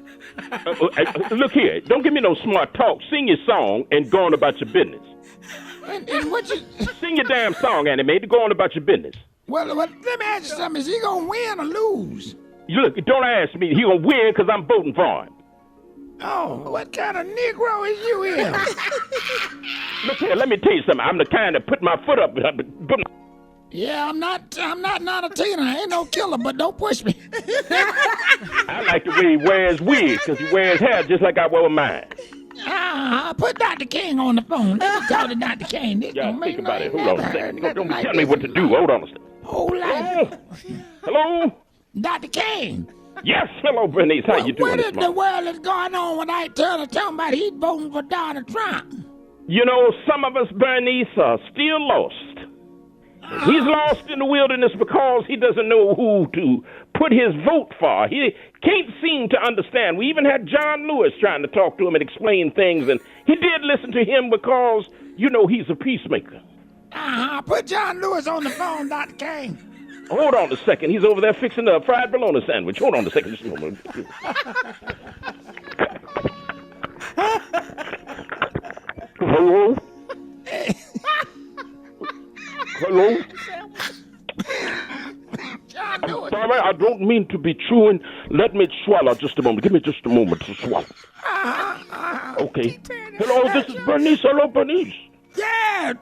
Look here. Don't give me no smart talk. Sing your song and go on about your business. And what you... Sing your damn song, Anime, to go on about your business. Well, let me ask you something. Is he going to win or lose? Look, don't ask me. He going to win because I'm voting for him. Oh, what kind of Negro is you here? Look here, let me tell you something. I'm the kind that put my foot up. Yeah, I'm not a Tina. I ain't no killer, but don't push me. I like the way he wears wigs because he wears hair just like I wear mine. Put Dr. King on the phone. Let me talk to Dr. King. Yeah, think about it. Hold on a second. Don't be telling me what to do. Hold on a second. Hello? Dr. King. Yes, hello, Bernice. How you doing What this in the morning? world is going on when Ike Turner talking about he's voting for Donald Trump? You know, some of us, Bernice, are still lost. He's lost in the wilderness because he doesn't know who to put his vote for. He can't seem to understand. We even had John Lewis trying to talk to him and explain things, and he did listen to him because, you know, he's a peacemaker. Put John Lewis on the phone, Dr. King. Hold on a second. He's over there fixing a fried bologna sandwich. Hold on a second. Just a moment. Hello? Hello? John Lewis. Sorry, I don't mean to be chewing. Let me swallow just a moment. Give me just a moment to swallow. Okay. Hello, this is Bernice. Hello, Bernice. Yeah,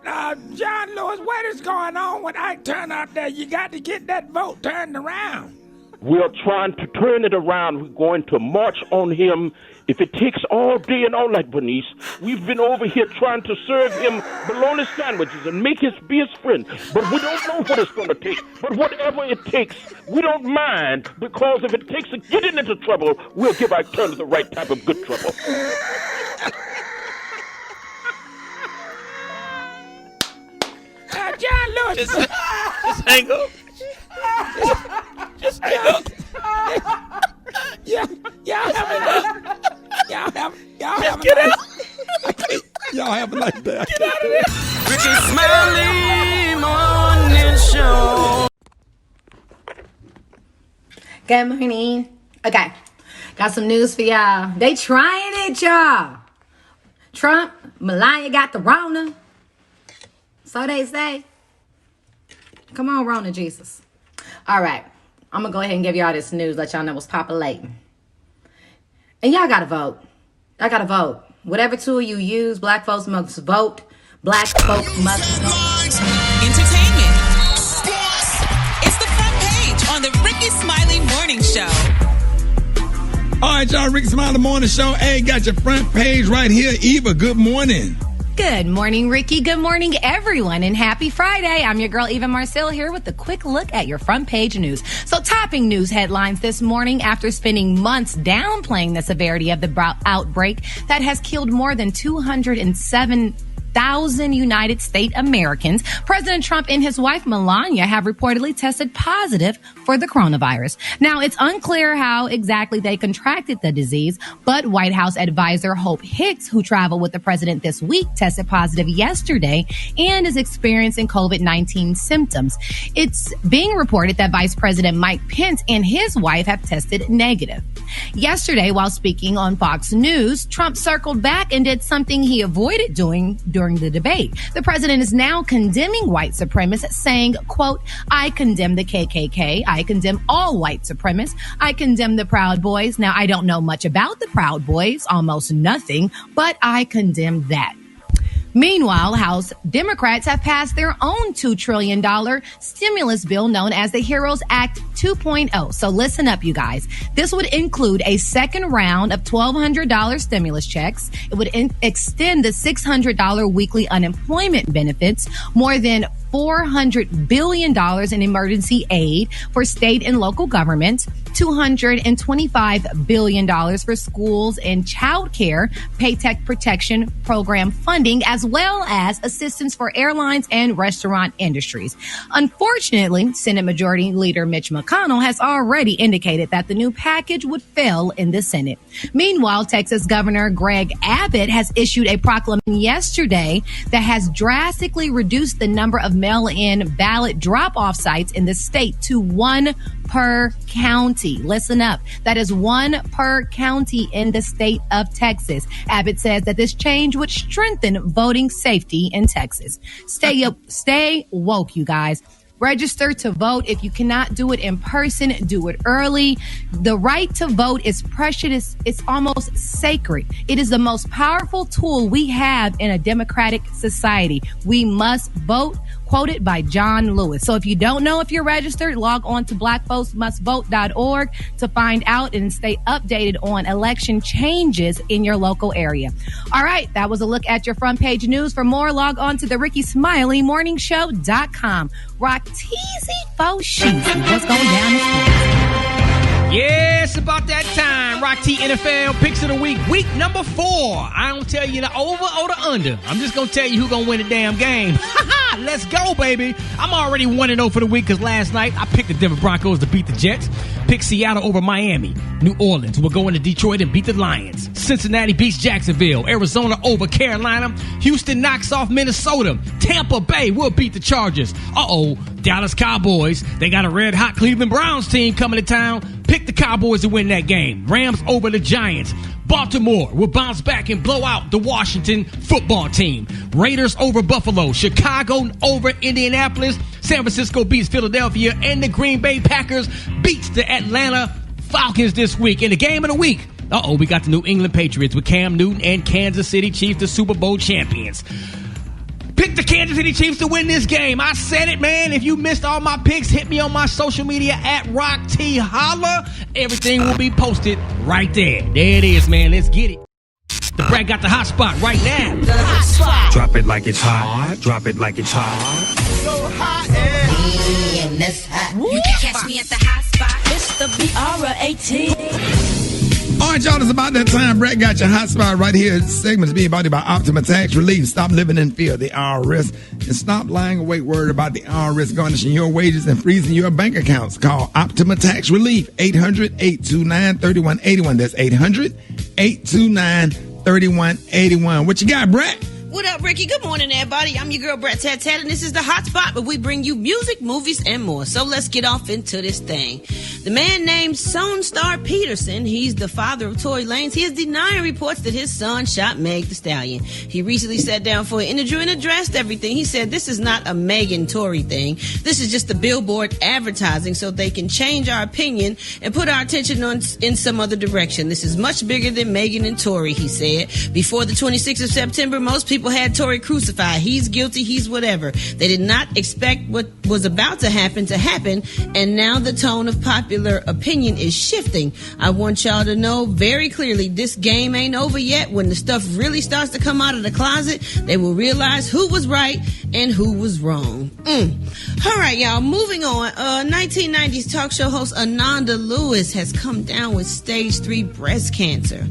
John Lewis, what is going on with Ike Turner out there? You got to get that vote turned around. We're trying to turn it around. We're going to march on him. If it takes all day and all night, Bernice, we've been over here trying to serve him bologna sandwiches and be his friend. But we don't know what it's going to take. But whatever it takes, we don't mind, because if it takes getting into trouble, we'll give Ike Turner the right type of good trouble. John Lewis. Just hang up. Just hang up. Y'all have a nice day. Get out of there. Rickey Smiley Morning Show. Good morning. Okay, got some news for y'all. They trying it, y'all. Trump, Melania got the Rona. So they say. Come on, Rona Jesus. All right, I'm going to go ahead and give y'all this news, let y'all know what's populating. And y'all got to vote. Y'all got to vote. Whatever tool you use, black folks must vote. Black folks must vote. Entertainment. Sports. It's the front page on the Rickey Smiley Morning Show. All right, y'all, Rickey Smiley Morning Show. Hey, got your front page right here. Eva, good morning. Good morning, Ricky. Good morning, everyone, and happy Friday. I'm your girl, Eva Marcel, here with a quick look at your front page news. So, topping news headlines this morning, after spending months downplaying the severity of the outbreak that has killed more than 207 1,000 United States Americans, President Trump and his wife Melania have reportedly tested positive for the coronavirus. Now, it's unclear how exactly they contracted the disease, but White House advisor Hope Hicks, who traveled with the president this week, tested positive yesterday and is experiencing COVID-19 symptoms. It's being reported that Vice President Mike Pence and his wife have tested negative. Yesterday, while speaking on Fox News, Trump circled back and did something he avoided doing during the debate. The president is now condemning white supremacists, saying, quote, "I condemn the KKK. I condemn all white supremacists. I condemn the Proud Boys." Now, I don't know much about the Proud Boys, almost nothing, but I condemn that. Meanwhile, House Democrats have passed their own $2 trillion stimulus bill known as the HEROES Act 2.0. So listen up, you guys. This would include a second round of $1,200 stimulus checks. It would extend the $600 weekly unemployment benefits, more than $400 billion in emergency aid for state and local governments, $225 billion for schools and child care, Paycheck Protection Program funding, as well as assistance for airlines and restaurant industries. Unfortunately, Senate Majority Leader Mitch McConnell has already indicated that the new package would fail in the Senate. Meanwhile, Texas Governor Greg Abbott has issued a proclamation yesterday that has drastically reduced the number of mail-in ballot drop-off sites in the state to 1 per county. Listen up. That is 1 per county in the state of Texas. Abbott says that this change would strengthen voting safety in Texas. Stay woke, you guys. Register to vote. If you cannot do it in person, do it early. The right to vote is precious. It's almost sacred. It is the most powerful tool we have in a democratic society. We must vote. Quoted by John Lewis. So if you don't know if you're registered, log on to blackfolksmustvote.org to find out and stay updated on election changes in your local area. All right, that was a look at your front page news. For more, log on to the Rickey Smiley morningshow.com. Rock teasy faux sheezy. What's going down this morning? Yeah, it's about that time. Rock T NFL picks of the week. Week number 4. I don't tell you the over or the under. I'm just going to tell you who's going to win the damn game. Let's go, baby. I'm already 1-0 for the week because last night I picked the Denver Broncos to beat the Jets. Picked Seattle over Miami. New Orleans will go into Detroit and beat the Lions. Cincinnati beats Jacksonville. Arizona over Carolina. Houston knocks off Minnesota. Tampa Bay will beat the Chargers. Dallas Cowboys. They got a red-hot Cleveland Browns team coming to town. Pick the Cowboys to win that game. Rams over the Giants. Baltimore will bounce back and blow out the Washington football team. Raiders over Buffalo. Chicago over Indianapolis. San Francisco beats Philadelphia. And the Green Bay Packers beats the Atlanta Falcons this week. In the game of the week, we got the New England Patriots with Cam Newton and Kansas City Chiefs, the Super Bowl champions. Pick the Kansas City Chiefs to win this game. I said it, man. If you missed all my picks, hit me on my social media at RockT Holla. Everything will be posted right there. There it is, man. Let's get it. The Brad got the hot spot right now. The hot spot. Drop it like it's hot. Drop it like it's hot. So hot and that's hot. You can catch me at the hot spot. It's the BR18. All right, y'all, it's about that time. Brett got your hot spot right here. This segment is being brought to you by Optima Tax Relief. Stop living in fear of the IRS and stop lying awake worried about the IRS garnishing your wages and freezing your bank accounts. Call Optima Tax Relief, 800-829-3181. That's 800-829-3181. What you got, Brett? What up, Ricky? Good morning, everybody. I'm your girl, Brett Tat Tat, and this is the Hot Spot, where we bring you music, movies, and more. So let's get off into this thing. The man named Sonstar Peterson, he's the father of Tory Lanez. He is denying reports that his son shot Meg Thee Stallion. He recently sat down for an interview and addressed everything. He said, this is not a Megan Tory thing. This is just the billboard advertising so they can change our opinion and put our attention in some other direction. This is much bigger than Megan and Tory, he said. Before the 26th of September, most people had Tory crucified. He's guilty, he's whatever. They did not expect what was about to happen, and now the tone of popular popular opinion is shifting. I want y'all to know very clearly this game ain't over yet. When the stuff really starts to come out of the closet, they will realize who was right and who was wrong. All right, y'all, moving on. 1990s talk show host Ananda Lewis has come down with stage 3 breast cancer.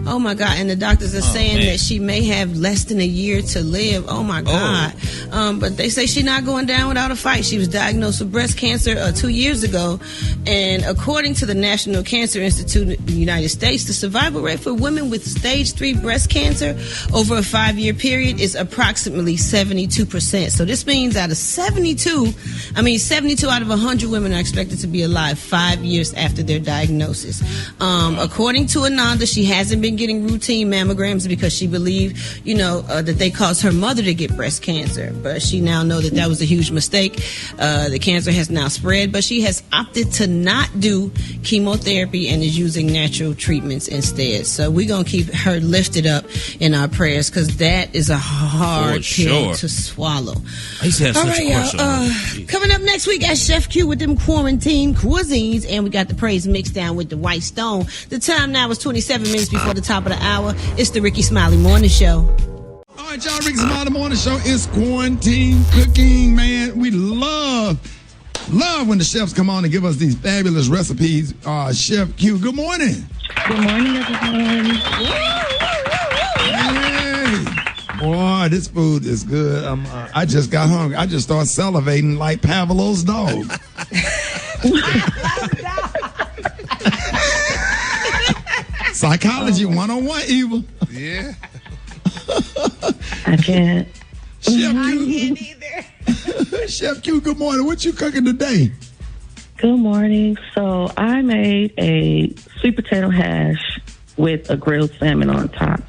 Oh my God. And the doctors are saying that she may have less than a year to live. Oh my God. But they say she's not going down without a fight. She was diagnosed with breast cancer 2 years ago. And according to the National Cancer Institute in the United States, the survival rate for women with stage 3 breast cancer over a 5-year period is approximately 72%. So this means out of 72 out of 100 women are expected to be alive 5 years after their diagnosis. According to Ananda, she hasn't been getting routine mammograms because she believed, that they caused her mother to get breast cancer. But she now knows that was a huge mistake. The cancer has now spread, but she has opted to not do chemotherapy and is using natural treatments instead. So we're going to keep her lifted up in our prayers because that is a hard pill to swallow. I used to have All such right, a question. y'all. Coming up next week at Chef Q with them quarantine cuisines, and we got the praise mixed down with the White Stone. The time now is 27 minutes before the top of the hour. It's the Rickey Smiley Morning Show. All right, y'all, Rickey Smiley Morning Show is quarantine cooking, man. We love when the chefs come on and give us these fabulous recipes. Chef Q, good morning. Good morning, everyone. Hey. Boy, this food is good. I just got hungry. I just started salivating like Pavlov's dog. Psychology 101, Eva. Yeah. I can't. Chef Q, good morning. What you cooking today? Good morning. So I made a sweet potato hash with a grilled salmon on top.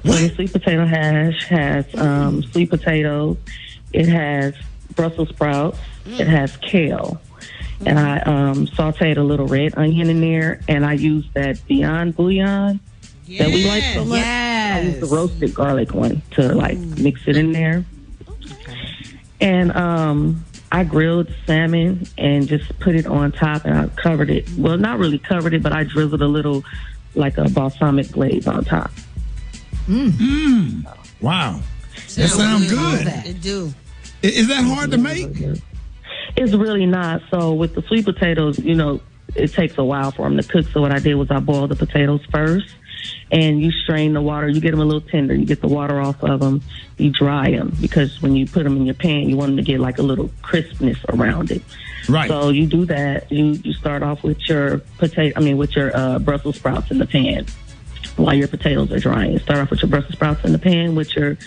So the sweet potato hash has sweet potatoes. It has Brussels sprouts. It has kale. And I sauteed a little red onion in there, and I used that Beyond Bouillon that we like so much. I used the roasted garlic one to mix it in there. And I grilled salmon and just put it on top, and I covered it. Well, not really covered it, but I drizzled a little like a balsamic glaze on top. Wow. That sounds good. It do. Is that hard to make? It's really not. So with the sweet potatoes, it takes a while for them to cook. So what I did was I boiled the potatoes first, and you strain the water. You get them a little tender. You get the water off of them. You dry them because when you put them in your pan, you want them to get like a little crispness around it. Right. So you do that. You start off with your Brussels sprouts in the pan while your potatoes are drying. You start off with your Brussels sprouts in the pan with your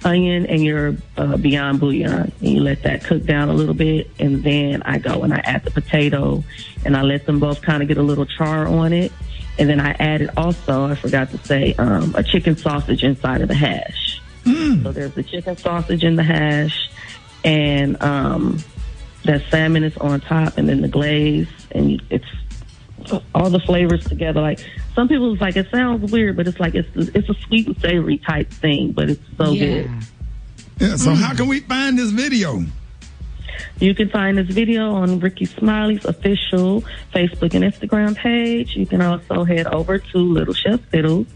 onion and your Beyond Bouillon, and you let that cook down a little bit, and then I go and I add the potato, and I let them both kind of get a little char on it, and then I added also, I forgot to say, a chicken sausage inside of the hash. So there's the chicken sausage in the hash, and that salmon is on top, and then the glaze, and it's all the flavors together. Like some people, it's like it sounds weird, but it's like it's a sweet and savory type thing, but it's so good. Yeah. So how can we find this video? You can find this video on Rickey Smiley's official Facebook and Instagram page. You can also head over to Little Chef Fiddles,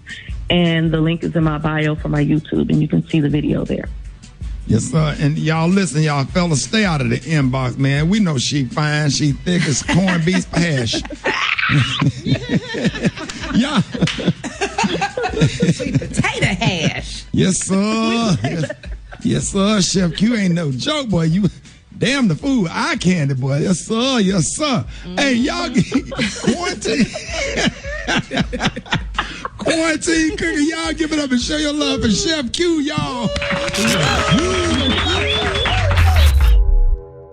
and the link is in my bio for my YouTube, and you can see the video there. Yes, sir. And y'all listen, y'all fellas, stay out of the inbox, man. We know she fine, she thick as corned beef hash. Yeah. Sweet potato hash. Yes, sir. Yes, sir. Chef Q ain't no joke, boy. You damn the food eye candy, boy. Yes, sir. Yes, sir. Hey, y'all quarantine cooking. Y'all give it up and show your love for Chef Q, y'all.